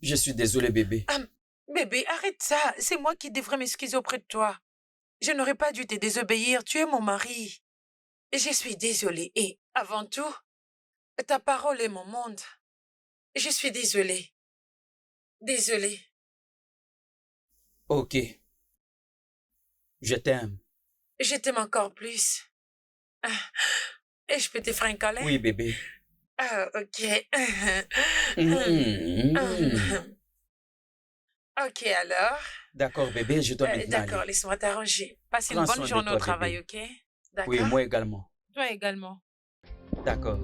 Je suis désolé, bébé. Bébé, arrête ça. C'est moi qui devrais m'excuser auprès de toi. Je n'aurais pas dû te désobéir. Tu es mon mari. Et je suis désolée. Et avant tout, ta parole est mon monde. Je suis désolée. Désolée. Ok. Je t'aime. Je t'aime encore plus. Et je peux te faire un câlin? Oui, bébé. Ah, ok. Ok, alors. D'accord, bébé, je dois maintenant D'accord, aller. laisse-moi t'arranger. Passe une Prends bonne soin de journée au toi, travail, bébé. ok? D'accord? Oui, moi également. Toi également. D'accord.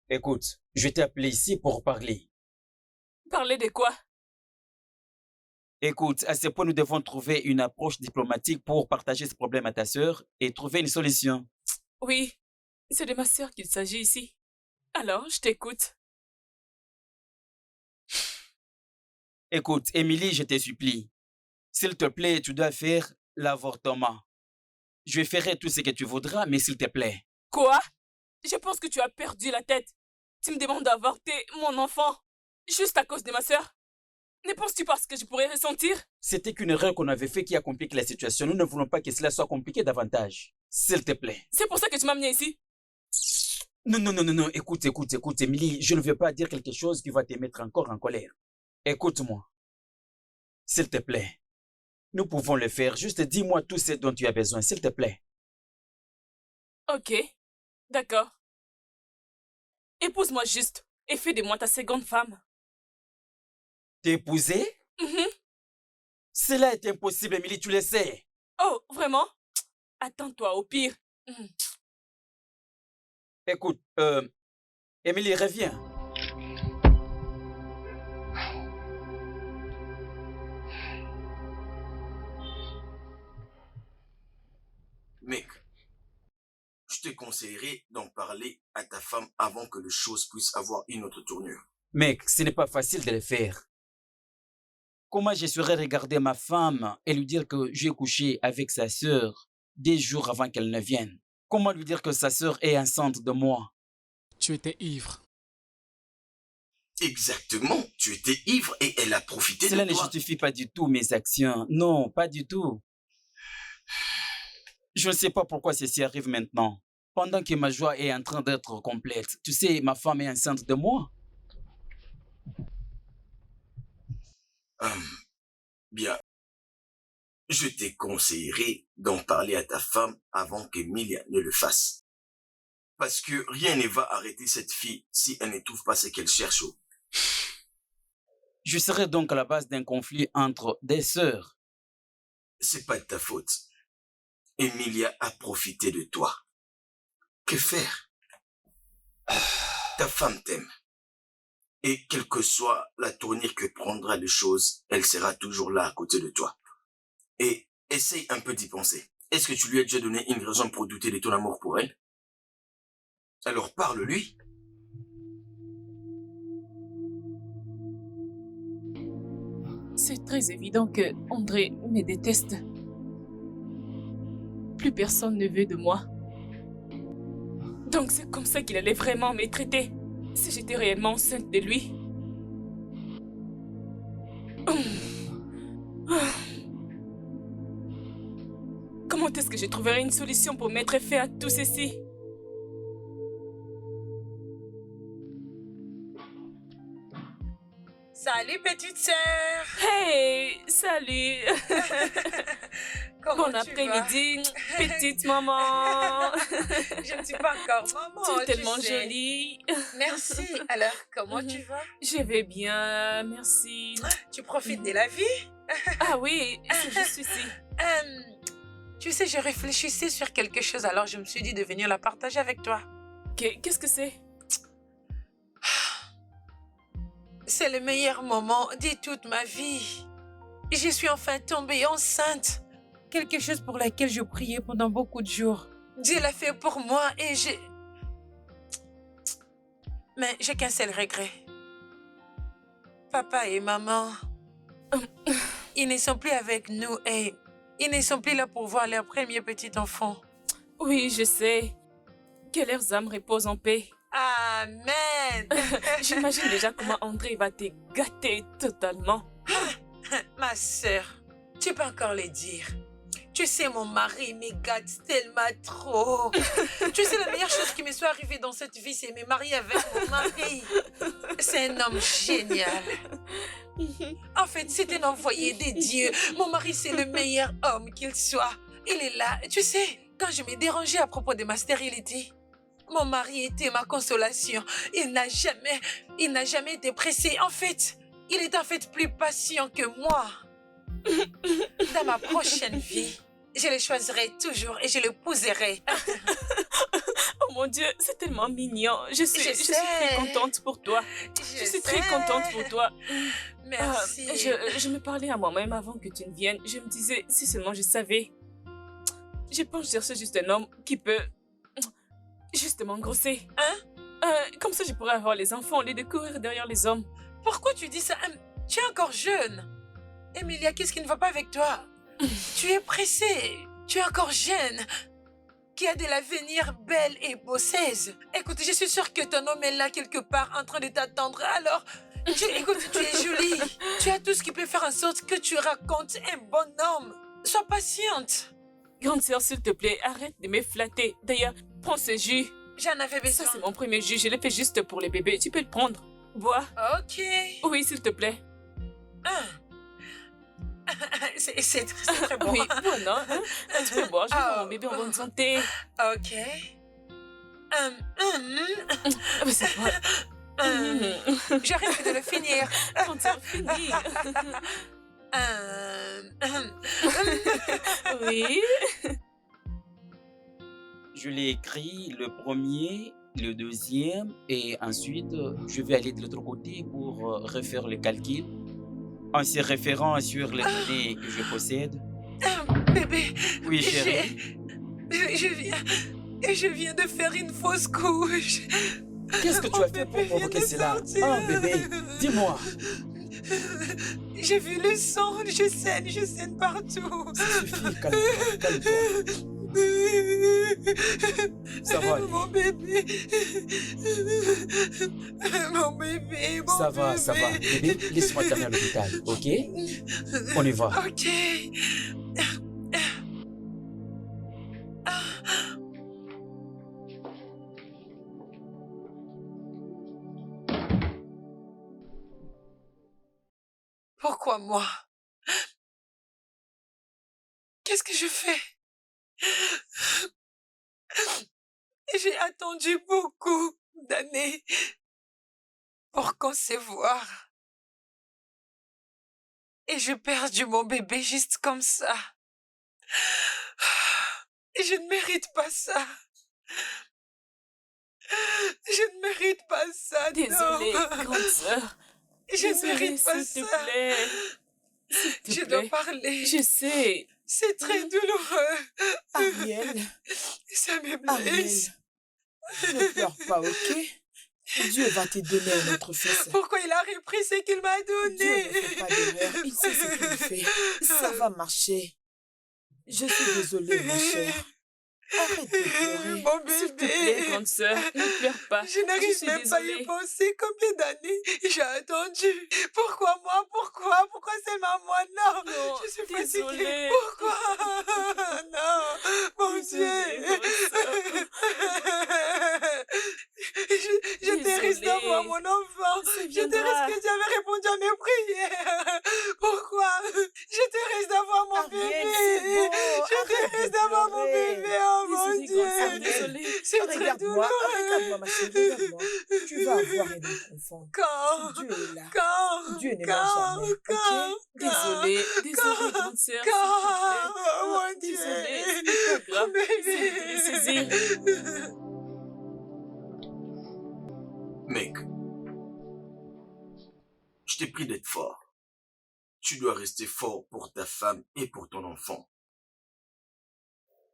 Écoute, je t'ai appelé ici pour parler. Parler de quoi? Écoute, à ce point, nous devons trouver une approche diplomatique pour partager ce problème à ta sœur et trouver une solution. Oui, c'est de ma sœur qu'il s'agit ici. Alors, je t'écoute. Écoute, Émilie, je te supplie. S'il te plaît, tu dois faire l'avortement. Je ferai tout ce que tu voudras, mais s'il te plaît. Quoi? Je pense que tu as perdu la tête. Tu me demandes d'avorter mon enfant juste à cause de ma sœur? Ne penses-tu pas ce que je pourrais ressentir? C'était qu'une erreur qu'on avait fait qui a compliqué la situation. Nous ne voulons pas que cela soit compliqué davantage. S'il te plaît. C'est pour ça que tu m'as amené ici? Non. Écoute, Émilie. Je ne veux pas dire quelque chose qui va te mettre encore en colère. Écoute-moi. S'il te plaît. Nous pouvons le faire. Juste dis-moi tout ce dont tu as besoin, s'il te plaît. Ok, d'accord. Épouse-moi juste et fais de moi ta seconde femme. T'épouser? Mhm. Cela est impossible, Émilie, tu le sais. Oh, vraiment? Attends-toi au pire. Mhm. Écoute, Émilie, reviens. Mec, je te conseillerais d'en parler à ta femme avant que les choses puissent avoir une autre tournure. Mec, ce n'est pas facile de le faire. Comment je serais regarder ma femme et lui dire que j'ai couché avec sa sœur 10 jours avant qu'elle ne vienne? Comment lui dire que sa sœur est enceinte de moi? Tu étais ivre. Exactement, tu étais ivre et elle a profité Cela de ne toi. justifie pas du tout mes actions. Non, pas du tout. Je ne sais pas pourquoi ceci arrive maintenant. Pendant que ma joie est en train d'être complète. Tu sais, ma femme est enceinte de moi. Bien, je te conseillerais d'en parler à ta femme avant qu'Emilia ne le fasse. Parce que rien ne va arrêter cette fille si elle ne trouve pas ce qu'elle cherche. Je serai donc à la base d'un conflit entre des sœurs. C'est pas de ta faute. Emilia a profité de toi. Que faire? Ta femme t'aime. Et quelle que soit la tournure que prendra les choses, elle sera toujours là à côté de toi. Et essaye un peu d'y penser. Est-ce que tu lui as déjà donné une raison pour douter de ton amour pour elle? Alors parle-lui. C'est très évident que André me déteste. Plus personne ne veut de moi. Donc c'est comme ça qu'il allait vraiment me traiter, si j'étais réellement enceinte de lui. Quand est-ce que je trouverai une solution pour mettre fin à tout ceci? Salut, petite sœur. Hey, salut. Comment Bon tu après-midi, petite maman. vas? Je ne suis pas encore maman, Tu es tellement sais. jolie. Merci. Alors, comment Mhm. tu vas? Je vais bien, merci. Tu profites de la vie? Ah oui, c'est juste ici. Tu sais, je réfléchissais sur quelque chose, alors je me suis dit de venir la partager avec toi. Qu'est-ce que c'est? C'est le meilleur moment de toute ma vie. Je suis enfin tombée enceinte. Quelque chose pour laquelle je priais pendant beaucoup de jours. Dieu l'a fait pour moi et j'ai... Mais j'ai qu'un seul regret. Papa et maman, ils ne sont plus avec nous et ils ne sont plus là pour voir leur premier petit enfant. Oui, je sais. Que leurs âmes reposent en paix. Amen. J'imagine déjà comment André va te gâter totalement. Ma sœur, tu peux encore le dire. Tu sais, mon mari me gâte tellement trop. Tu sais, la meilleure chose qui me soit arrivée dans cette vie, c'est me marier avec mon mari. C'est un homme génial. En fait, c'est un envoyé de Dieu. Mon mari, c'est le meilleur homme qu'il soit. Il est là. Tu sais, quand je me dérangeais à propos de ma stérilité, mon mari était ma consolation. Il n'a jamais été pressé. En fait, il est en fait plus patient que moi. Dans ma prochaine vie, je le choisirai toujours et je le l'épouserai. Oh mon Dieu, c'est tellement mignon. Je suis très sais. contente pour toi. Je suis très contente pour toi. Merci. Je me parlais à moi-même avant que tu ne viennes. Je me disais, si seulement je savais. Je pense chercher juste un homme qui peut juste m'engrosser. Hein? Comme ça, je pourrais avoir les enfants au lieu de courir derrière les hommes. Pourquoi tu dis ça? Tu es encore jeune. Emilia, qu'est-ce qui ne va pas avec toi? Tu es pressée. Tu es encore jeune. Qui a de l'avenir belle et bosseuse. Écoute, je suis sûre que ton homme est là quelque part en train de t'attendre. Alors, écoute, tu es jolie. Tu as tout ce qui peut faire en sorte que tu racontes un bon homme. Sois patiente. Grande sœur, s'il te plaît, arrête de me flatter. D'ailleurs, prends ce jus. J'en avais besoin. Ça, c'est mon premier jus. Je l'ai fait juste pour les bébés. Tu peux le prendre. Bois. Ok. Oui, s'il te plaît. C'est très bon. Oui, bon, non? Hein? Tu peux boire. Je veux voir mon bébé en bonne santé. Ok. Mais c'est quoi? Je risque de le finir. Grande sœur, finis. Oui. Je l'ai écrit le premier, le deuxième, et ensuite, je vais aller de l'autre côté pour refaire le calcul en se référant sur les données que je possède. Bébé. Oui, chérie. Je viens de faire une fausse couche. Qu'est-ce que tu as fait pour provoquer cela? Oh, bébé, dis-moi. J'ai vu le sang, je saigne partout. Ça suffit, calme-toi, calme-toi. Ça va aller. Mon bébé. Mon bébé, mon Ça va, bébé. ça va. Bébé, laisse-moi t'amener à l'hôpital, ok? On y va. Ok. Pourquoi moi? Qu'est-ce que je fais? J'ai attendu beaucoup d'années pour concevoir. Et j'ai perdu mon bébé juste comme ça. Je ne mérite pas ça. Je ne mérite pas ça, Désolée, non. grande sœur. Je ne mérite pas s'il te ça. plaît. S'il te Je plaît. dois parler. Je sais. C'est très douloureux. Ariel, Ça me Ariel, blesse. ne pleure pas, ok? Dieu va te donner un autre fils. Pourquoi il a repris ce qu'il m'a Dieu donné? ne fait pas d'erreur, il sait ce qu'il fait. Ça va marcher. Je suis désolée, ma chère. Arrête de pleurer. Mon S'il te plaît, bébé. grande sœur, ne pleure pas. Je n'arrive suis même pas à y désolée. penser. Combien d'années j'ai attendu? Pourquoi moi? Pourquoi seulement moi? Non, Non, je suis désolée. fatiguée. Pourquoi? Non. confonds. Quand Dieu est là. Quand Dieu ne ment Quand jamais, Quand ok? Désolée, désolée, grande sœur. s'il te Quand plaît. Oh mon Dieu Désolée, c'est pas grave. Bébé C'est Mec, je t'ai pris d'être fort. Tu dois rester fort pour ta femme et pour ton enfant.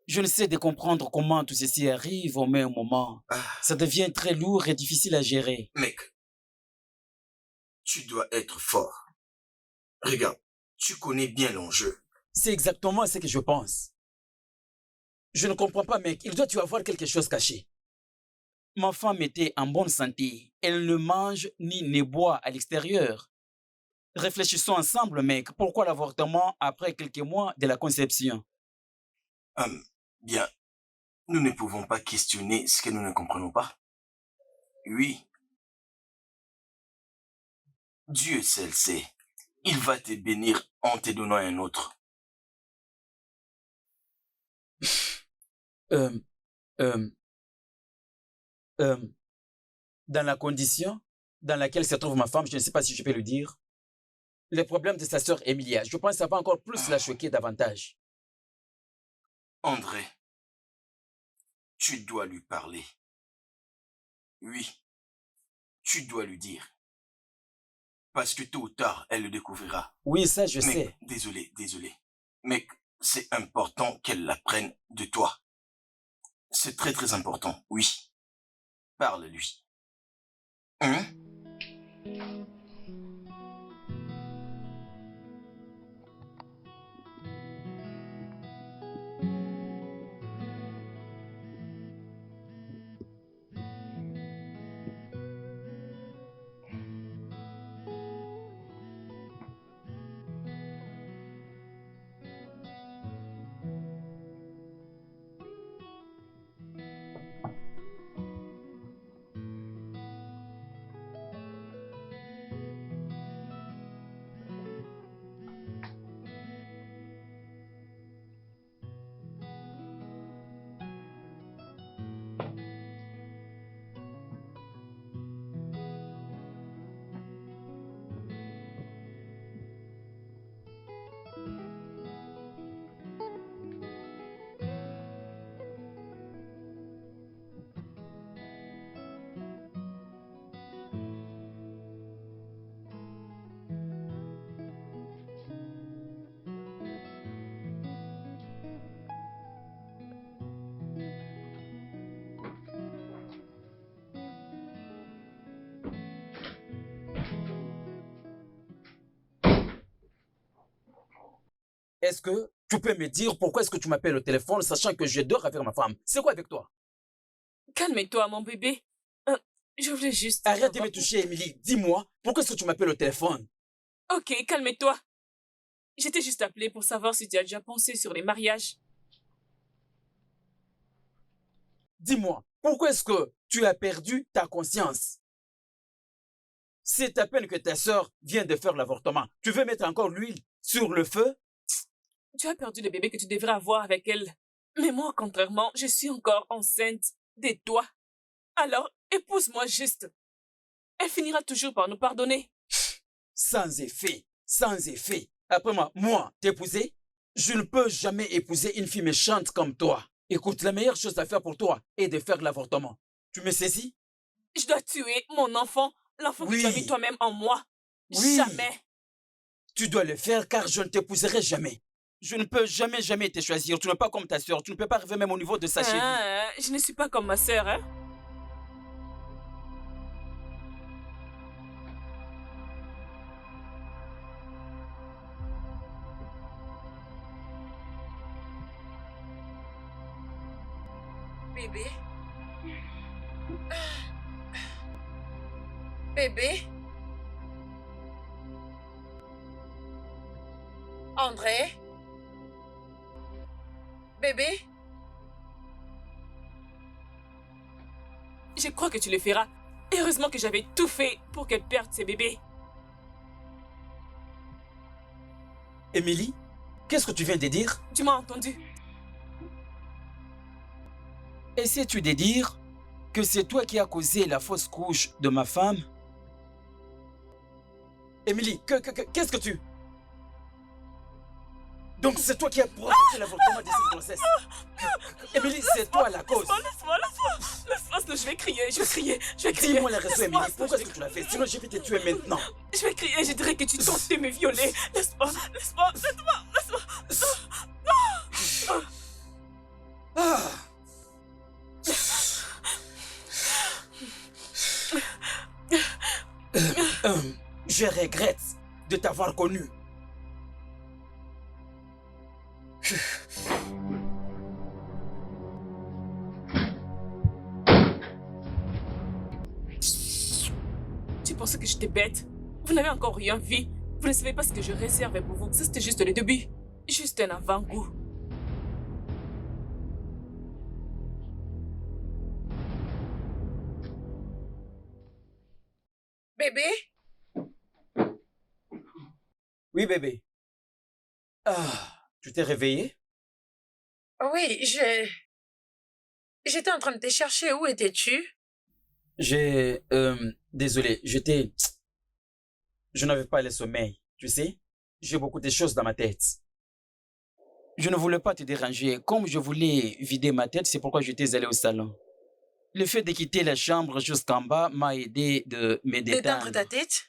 Je ne sais de comprendre comment tout ceci arrive au même moment. Ça devient très lourd et difficile à gérer. Mec, tu dois être fort. Regarde, tu connais bien l'enjeu. C'est exactement ce que je pense. Je ne comprends pas, mec. Il doit y avoir quelque chose caché. Ma femme était en bonne santé. Elle ne mange ni ne boit à l'extérieur. Réfléchissons ensemble, mec. Pourquoi l'avortement après quelques mois de la conception? Bien, nous ne pouvons pas questionner ce que nous ne comprenons pas. Oui. Dieu seul sait. Il va te bénir en te donnant un autre. Dans la condition dans laquelle se trouve ma femme, je ne sais pas si je peux le dire, le problème de sa sœur Emilia, je pense que ça va encore plus la choquer davantage. André, tu dois lui parler. Oui, tu dois lui dire. Parce que tôt ou tard, elle le découvrira. Oui, ça je Mec, sais. désolé. Mec, c'est important qu'elle l'apprenne de toi. C'est très très important, oui. Parle-lui. Hein? Est-ce que tu peux me dire pourquoi est-ce que tu m'appelles au téléphone sachant que je dors avec ma femme? C'est quoi avec toi? Calme-toi, mon bébé. Je voulais juste... Arrête de me toucher, Émilie. Dis-moi, pourquoi est-ce que tu m'appelles au téléphone? Ok, calme-toi. J'étais juste appelée pour savoir si tu as déjà pensé sur les mariages. Dis-moi, pourquoi est-ce que tu as perdu ta conscience? C'est à peine que ta sœur vient de faire l'avortement. Tu veux mettre encore l'huile sur le feu? Tu as perdu le bébé que tu devrais avoir avec elle. Mais moi, contrairement, je suis encore enceinte de toi. Alors, épouse-moi juste. Elle finira toujours par nous pardonner. Sans effet, sans effet. Après moi, t'épouser? Je ne peux jamais épouser une fille méchante comme toi. Écoute, la meilleure chose à faire pour toi est de faire l'avortement. Tu me saisis? Je dois tuer mon enfant, l'enfant que tu as mis toi-même en moi. Oui. Jamais. Tu dois le faire car je ne t'épouserai jamais. Je ne peux jamais te choisir. Tu n'es pas comme ta sœur. Tu ne peux pas arriver même au niveau de sa cheville. Je ne suis pas comme ma sœur, hein? Bébé? Bébé? André? Bébé? Je crois que tu le feras. Heureusement que j'avais tout fait pour qu'elle perde ses bébés. Émilie, qu'est-ce que tu viens de dire? Tu m'as entendu? Essaies-tu de dire que c'est toi qui as causé la fausse couche de ma femme? Émilie, qu'est-ce que tu... Donc c'est toi qui as provoqué l'avortement de cette grossesse. Émilie, c'est toi la cause. Laisse-moi, je vais crier. Dis-moi la raison, Émilie. Pourquoi est-ce que tu l'as fait? Sinon, je vais te tuer maintenant. Je vais crier, je dirais que tu tentes de me violer. Laisse-moi. Ah. Je regrette de t'avoir connu. Tu penses que j'étais bête? Vous n'avez encore rien vu. Vous ne savez pas ce que je réservais pour vous. Ça, c'était juste le début. Juste un avant-goût. Bébé? Oui, bébé. Ah, tu t'es réveillé? Oui, j'étais en train de te chercher. Où étais-tu? Désolé, je n'avais pas le sommeil, tu sais. J'ai beaucoup de choses dans ma tête. Je ne voulais pas te déranger. Comme je voulais vider ma tête, c'est pourquoi j'étais allé au salon. Le fait de quitter la chambre jusqu'en bas m'a aidé de me Détendre détendre. ta tête?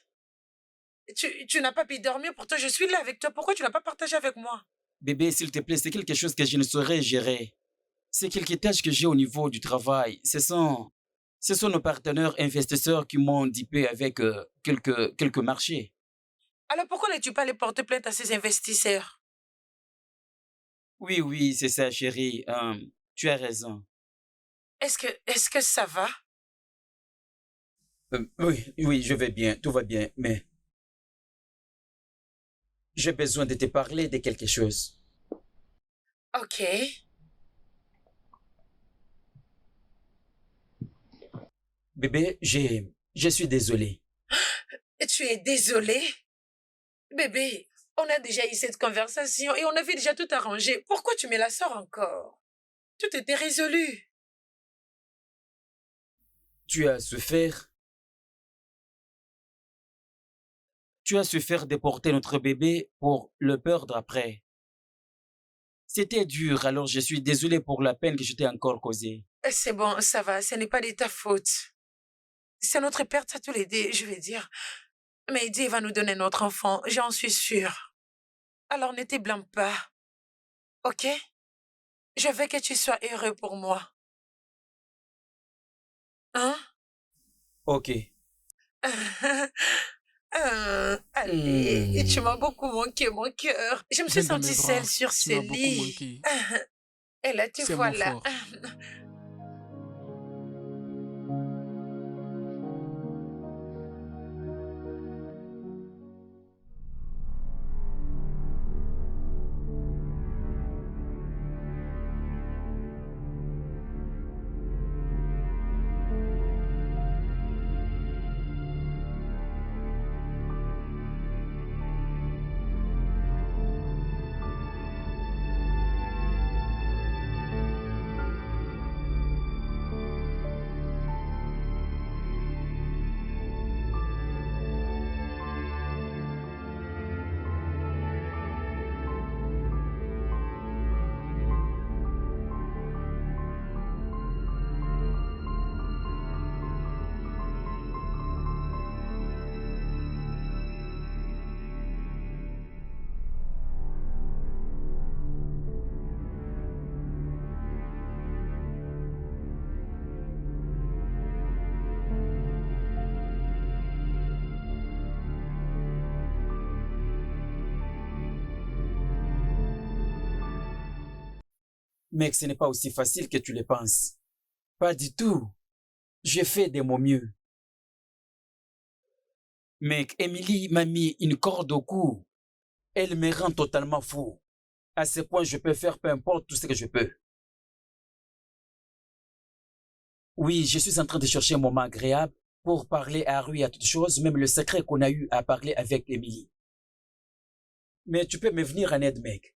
Tu n'as pas pu dormir, pourtant je suis là avec toi. Pourquoi tu n'as pas partagé avec moi? Bébé, s'il te plaît, c'est quelque chose que je ne saurais gérer. C'est quelques tâches que j'ai au niveau du travail. Ce sont nos partenaires investisseurs qui m'ont dipé avec quelques marchés. Alors pourquoi n'es-tu pas allé porter plainte à ces investisseurs? Oui, c'est ça, chérie. Tu as raison. Est-ce que ça va? Oui, je vais bien, tout va bien, mais j'ai besoin de te parler de quelque chose. Ok. Bébé, je suis désolé. Tu es désolé? Bébé, on a déjà eu cette conversation et on avait déjà tout arrangé. Pourquoi tu me la sors encore? Tout était résolu. Tu as souffert. Tu as souffert de porter notre bébé pour le perdre après. C'était dur, alors je suis désolé pour la peine que je t'ai encore causée. C'est bon, ça va, ce n'est pas de ta faute. C'est notre perte à tous les deux, je vais dire. Mais Dieu va nous donner notre enfant, j'en suis sûre. Alors ne te blâme pas, ok? Je veux que tu sois heureux pour moi. Hein? Ok. Allez, tu m'as beaucoup manqué, mon cœur. Je me suis Viens dans sentie mes bras. seule sur Tu ce m'as beaucoup lit. manqué. Et là, tu C'est vois mon là. fort. Mec, ce n'est pas aussi facile que tu le penses. Pas du tout. J'ai fait de mon mieux. Mec, Emily m'a mis une corde au cou. Elle me rend totalement fou. À ce point, je peux faire peu importe tout ce que je peux. Oui, je suis en train de chercher un moment agréable pour parler à Rui à toutes choses, même le secret qu'on a eu à parler avec Emily. Mais tu peux me venir en aide, mec.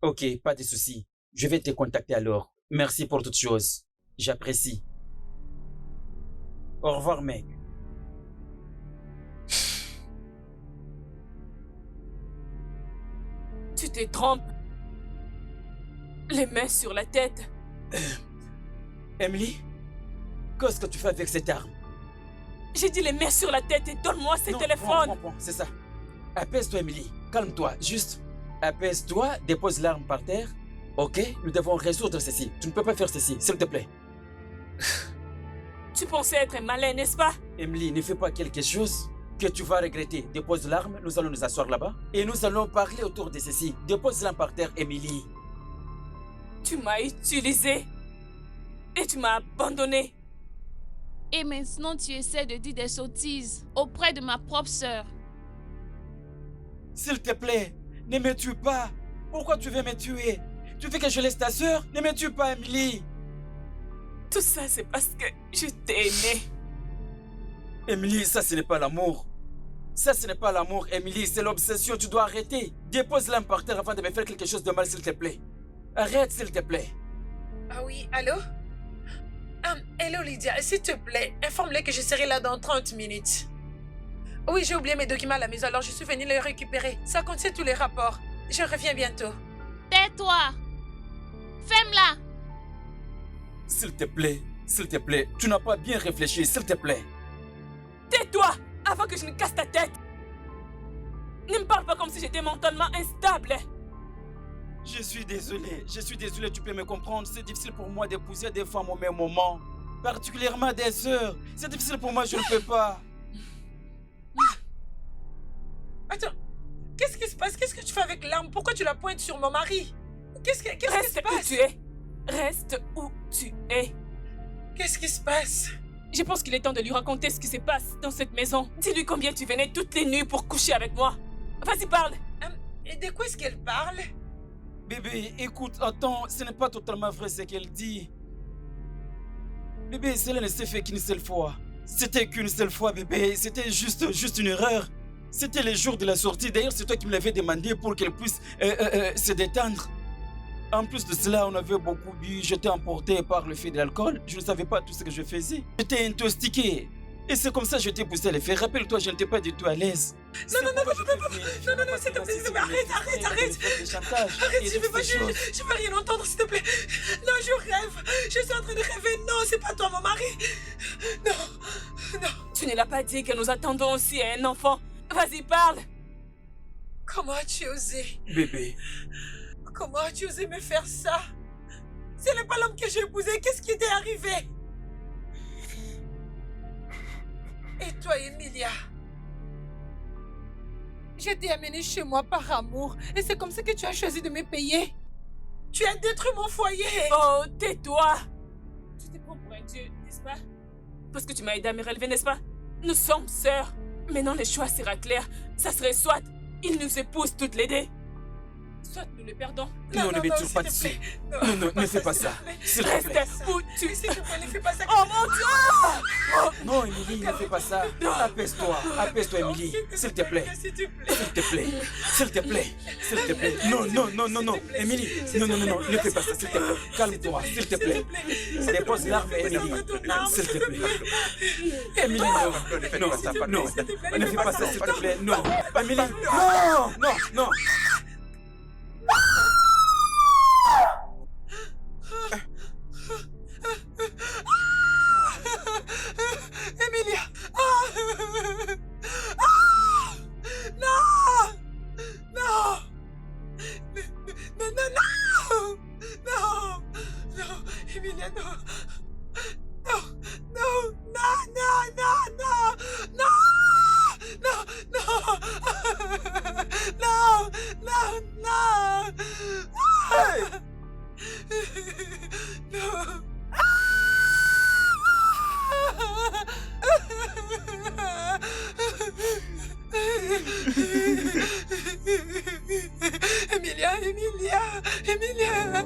Ok, pas de souci. Je vais te contacter alors. Merci pour toutes choses. J'apprécie. Au revoir, mec. Tu te trompes. Les mains sur la tête. Emily, qu'est-ce que tu fais avec cette arme? J'ai dit les mains sur la tête et donne-moi ce Non, téléphone. prends, c'est ça. Apaise-toi, Emily. Calme-toi, juste. Apaise-toi, dépose l'arme par terre. Ok? Nous devons résoudre ceci. Tu ne peux pas faire ceci, s'il te plaît. Tu pensais être malin, n'est-ce pas? Emily, ne fais pas quelque chose que tu vas regretter. Dépose l'arme, nous allons nous asseoir là-bas. Et nous allons parler autour de ceci. Dépose l'arme par terre, Emily. Tu m'as utilisé. Et tu m'as abandonné. Et maintenant, tu essaies de dire des sottises auprès de ma propre sœur. S'il te plaît, ne me tue pas. Pourquoi tu veux me tuer? Tu veux que je laisse ta sœur? Ne me tue pas, Emily. Tout ça, c'est parce que je t'ai aimé. Emily, ça ce n'est pas l'amour. Ça ce n'est pas l'amour, Emily, c'est l'obsession, tu dois arrêter. Dépose l'arme par terre avant de me faire quelque chose de mal, s'il te plaît. Arrête, s'il te plaît. Ah oui, allô? Hello Lydia, s'il te plaît, informe-les que je serai là dans 30 minutes. Oui, j'ai oublié mes documents à la maison, alors je suis venue les récupérer. Ça contient tous les rapports. Je reviens bientôt. Tais-toi. Ferme-la. S'il te plaît, tu n'as pas bien réfléchi, s'il te plaît. Tais-toi avant que je ne casse ta tête. Ne me parle pas comme si j'étais mentalement instable. Je suis désolé, tu peux me comprendre. C'est difficile pour moi d'épouser des femmes au même moment. Particulièrement des sœurs. C'est difficile pour moi, je ne peux pas. Attends, qu'est-ce qui se passe? Qu'est-ce que tu fais avec l'arme? Pourquoi tu la pointes sur mon mari? Qu'est-ce qui se Reste où passe? tu es. Reste où tu es. Qu'est-ce qui se passe? Je pense qu'il est temps de lui raconter ce qui se passe dans cette maison. Dis-lui combien tu venais toutes les nuits pour coucher avec moi. Vas-y, parle. Et de quoi est-ce qu'elle parle? Bébé, écoute, attends, ce n'est pas totalement vrai ce qu'elle dit. Bébé, cela ne s'est fait qu'une seule fois. C'était qu'une seule fois, bébé. C'était juste une erreur. C'était le jour de la sortie. D'ailleurs, c'est toi qui me l'avais demandé pour qu'elle puisse se détendre. En plus de cela, on avait beaucoup bu. J'étais emporté par le fait de l'alcool. Je ne savais pas tout ce que je faisais. J'étais intoxiqué. Et c'est comme ça que je t'ai poussé à le faire. Rappelle-toi, je n'étais pas du tout à l'aise. Non, s'il te plaît, arrête. Arrête, je veux rien entendre, s'il te plaît. Non, je rêve. Je suis en train de rêver. Non, c'est pas toi, mon mari. Non. Tu ne l'as pas dit que nous attendons aussi un enfant. Vas-y, parle. Comment as-tu osé? Bébé. Comment as-tu osé me faire ça? Ce n'est pas l'homme que j'ai épousé. Qu'est-ce qui t'est arrivé? Et toi, Emilia? Je t'ai amenée chez moi par amour. Et c'est comme ça que tu as choisi de me payer. Tu as détruit mon foyer. Oh, tais-toi. Tu te prends pour un dieu, n'est-ce pas? Parce que tu m'as aidé à me relever, n'est-ce pas? Nous sommes sœurs. Maintenant, le choix sera clair. Ça serait soit il nous épouse toutes les deux, soit nous le perdons. Non, ne me tue pas dessus. Non, ne fais pas ça. S'il te plaît. Reste où tu... S'il te plaît, ne fais pas ça. Oh mon Dieu! Non, Emily, ne fais pas ça. Apaise-toi, Emily. S'il te plaît. S'il te plaît. Non. Emily, non, ne fais pas ça, s'il te plaît. Calme-toi, s'il te plaît. Dépose l'arme, Emily. S'il te plaît. Emily, non, ne fais pas ça, s'il te plaît. Non, Emily, non. Emilia! Non! Emilia, non! Non! Emilia!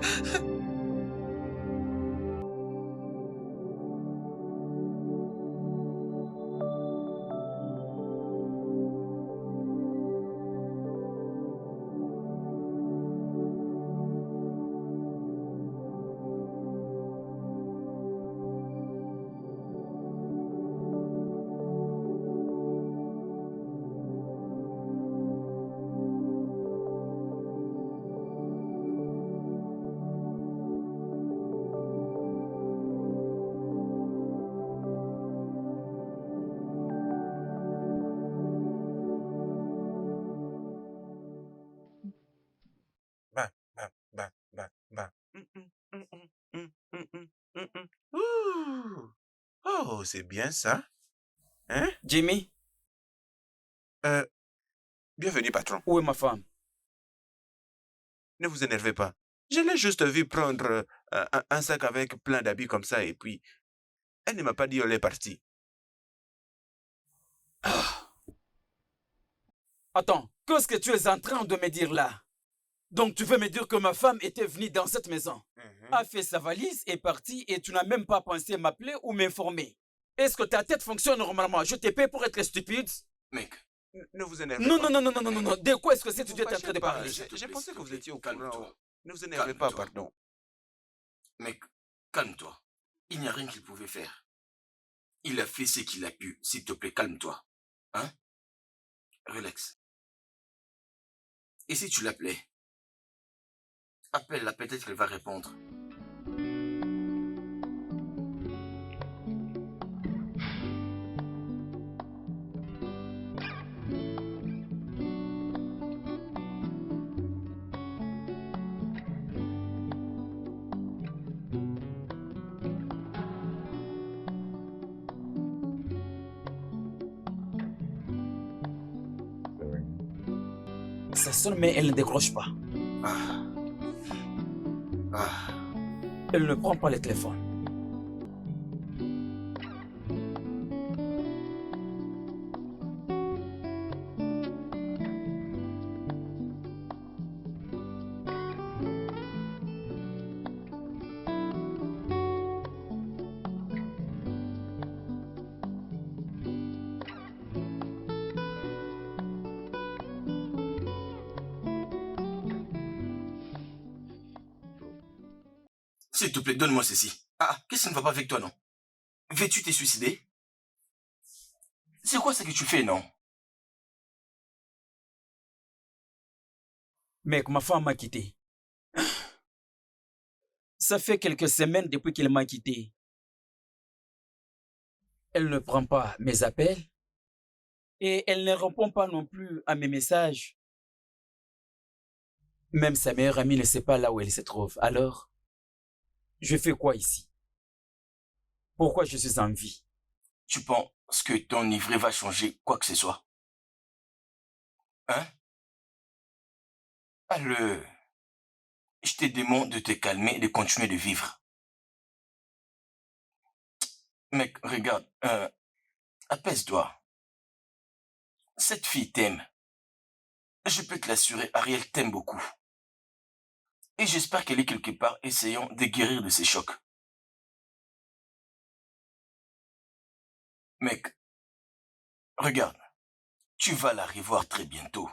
Bah. Ouh. Oh, c'est bien ça. Hein? Jimmy, Bienvenue, patron. où est ma femme? Ne vous énervez pas. Je l'ai juste vu prendre un sac avec plein d'habits comme ça et puis elle ne m'a pas dit elle est partie. Attends, qu'est-ce que tu es en train de me dire là? Donc tu veux me dire que ma femme était venue dans cette maison, a fait sa valise, est partie et tu n'as même pas pensé m'appeler ou m'informer? Est-ce que ta tête fonctionne normalement? Je t'ai payé pour être stupide? Mec, Ne vous énervez Non, pas. non, non, non, non, non, non. De quoi est-ce que Ne cet vous idiot est en fâchez train de pas. parler? J'ai pensé que vous étiez au calme-toi. courant. Ne vous énervez pas, Calme-toi. pardon. Mec, calme-toi. Il n'y a rien qu'il pouvait faire. Il a fait ce qu'il a pu. S'il te plaît, calme-toi. Hein? Relax. Et si tu l'appelais? Appelle-la, peut-être qu'elle va répondre. Ça sonne mais elle ne décroche pas. Ah. Ah. Elle ne prend pas le téléphone. S'il te plaît, donne-moi ceci. Ah, qu'est-ce qui ne va pas avec toi, non? Veux-tu te suicider? C'est quoi ce que tu fais, non? Mec, ma femme m'a quitté. Ça fait quelques semaines depuis qu'elle m'a quitté. Elle ne prend pas mes appels et elle ne répond pas non plus à mes messages. Même sa meilleure amie ne sait pas là où elle se trouve. Alors, je fais quoi ici? Pourquoi je suis en vie? Tu penses que ton livret va changer quoi que ce soit? Hein? Alors, je te demande de te calmer et de continuer de vivre. Mec, regarde, apaise-toi. Cette fille t'aime. Je peux te l'assurer, Ariel t'aime beaucoup. Et j'espère qu'elle est quelque part essayant de guérir de ses chocs. Mec, regarde, tu vas la revoir très bientôt.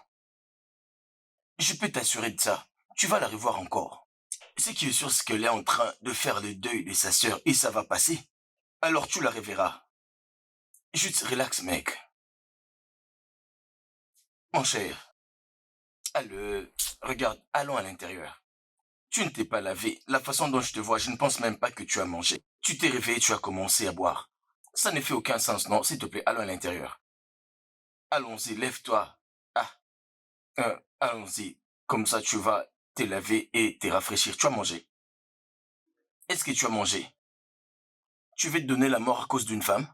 Je peux t'assurer de ça. Tu vas la revoir encore. Ce qui est sûr, c'est qu'elle est en train de faire le deuil de sa sœur et ça va passer. Alors tu la reverras. Juste relax, mec. Mon cher. Regarde, allons à l'intérieur. Tu ne t'es pas lavé. La façon dont je te vois, je ne pense même pas que tu as mangé. Tu t'es réveillé, tu as commencé à boire. Ça ne fait aucun sens, non? S'il te plaît, allons à l'intérieur. Allons-y, lève-toi. Ah. Allons-y. Comme ça, tu vas te laver et te rafraîchir. Tu as mangé. Est-ce que tu as mangé? Tu veux te donner la mort à cause d'une femme?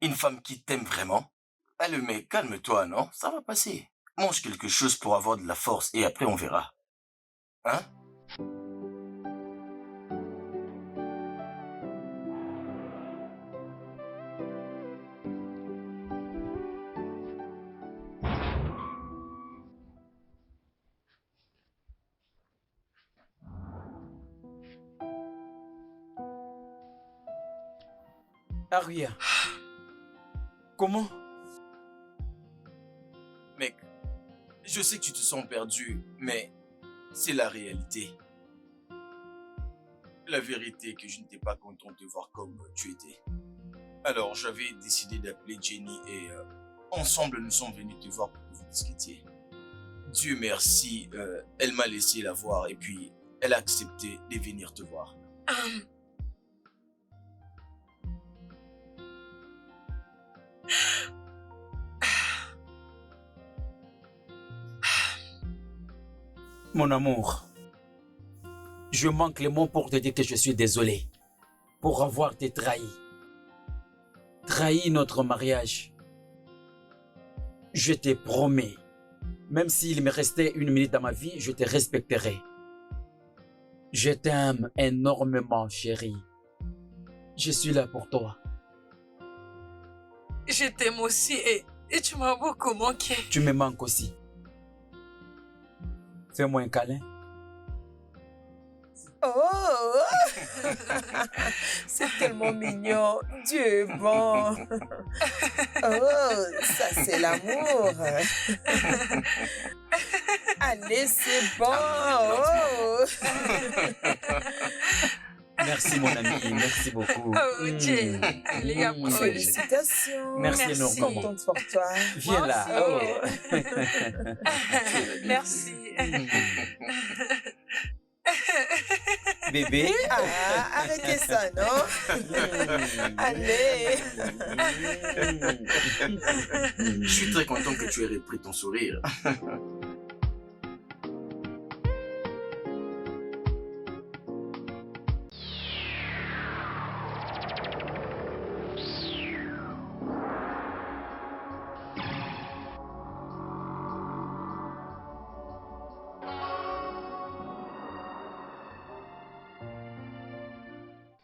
Une femme qui t'aime vraiment? Allez, mec, calme-toi, non? Ça va passer. Mange quelque chose pour avoir de la force et après on verra. Hein? Aria, comment? Mec, je sais que tu te sens perdu, mais c'est la réalité. La vérité est que je n'étais pas content de te voir comme tu étais. Alors j'avais décidé d'appeler Jenny et ensemble nous sommes venus te voir pour que vous discutiez. Dieu merci, elle m'a laissé la voir et puis elle a accepté de venir te voir. Mon amour, Je manque les mots pour te dire que je suis désolé. Pour avoir te trahi. Trahi notre mariage. Je te promets. Même s'il me restait 1 minute dans ma vie, je te respecterai. Je t'aime énormément, chérie. Je suis là pour toi. Je t'aime aussi et tu m'as beaucoup manqué. Tu me manques aussi. Fais-moi un câlin. Oh, c'est tellement mignon. Dieu est bon. Oh, ça c'est l'amour. Allez, c'est bon. Oh. Merci mon ami, merci beaucoup. Oh, Jay. Allez, approche. Félicitations. Merci Merci. énormément. Contente pour toi. Viens là. Oh. Merci. Bébé. Ah, arrêtez ça, non? Allez. Je suis très content que tu aies repris ton sourire.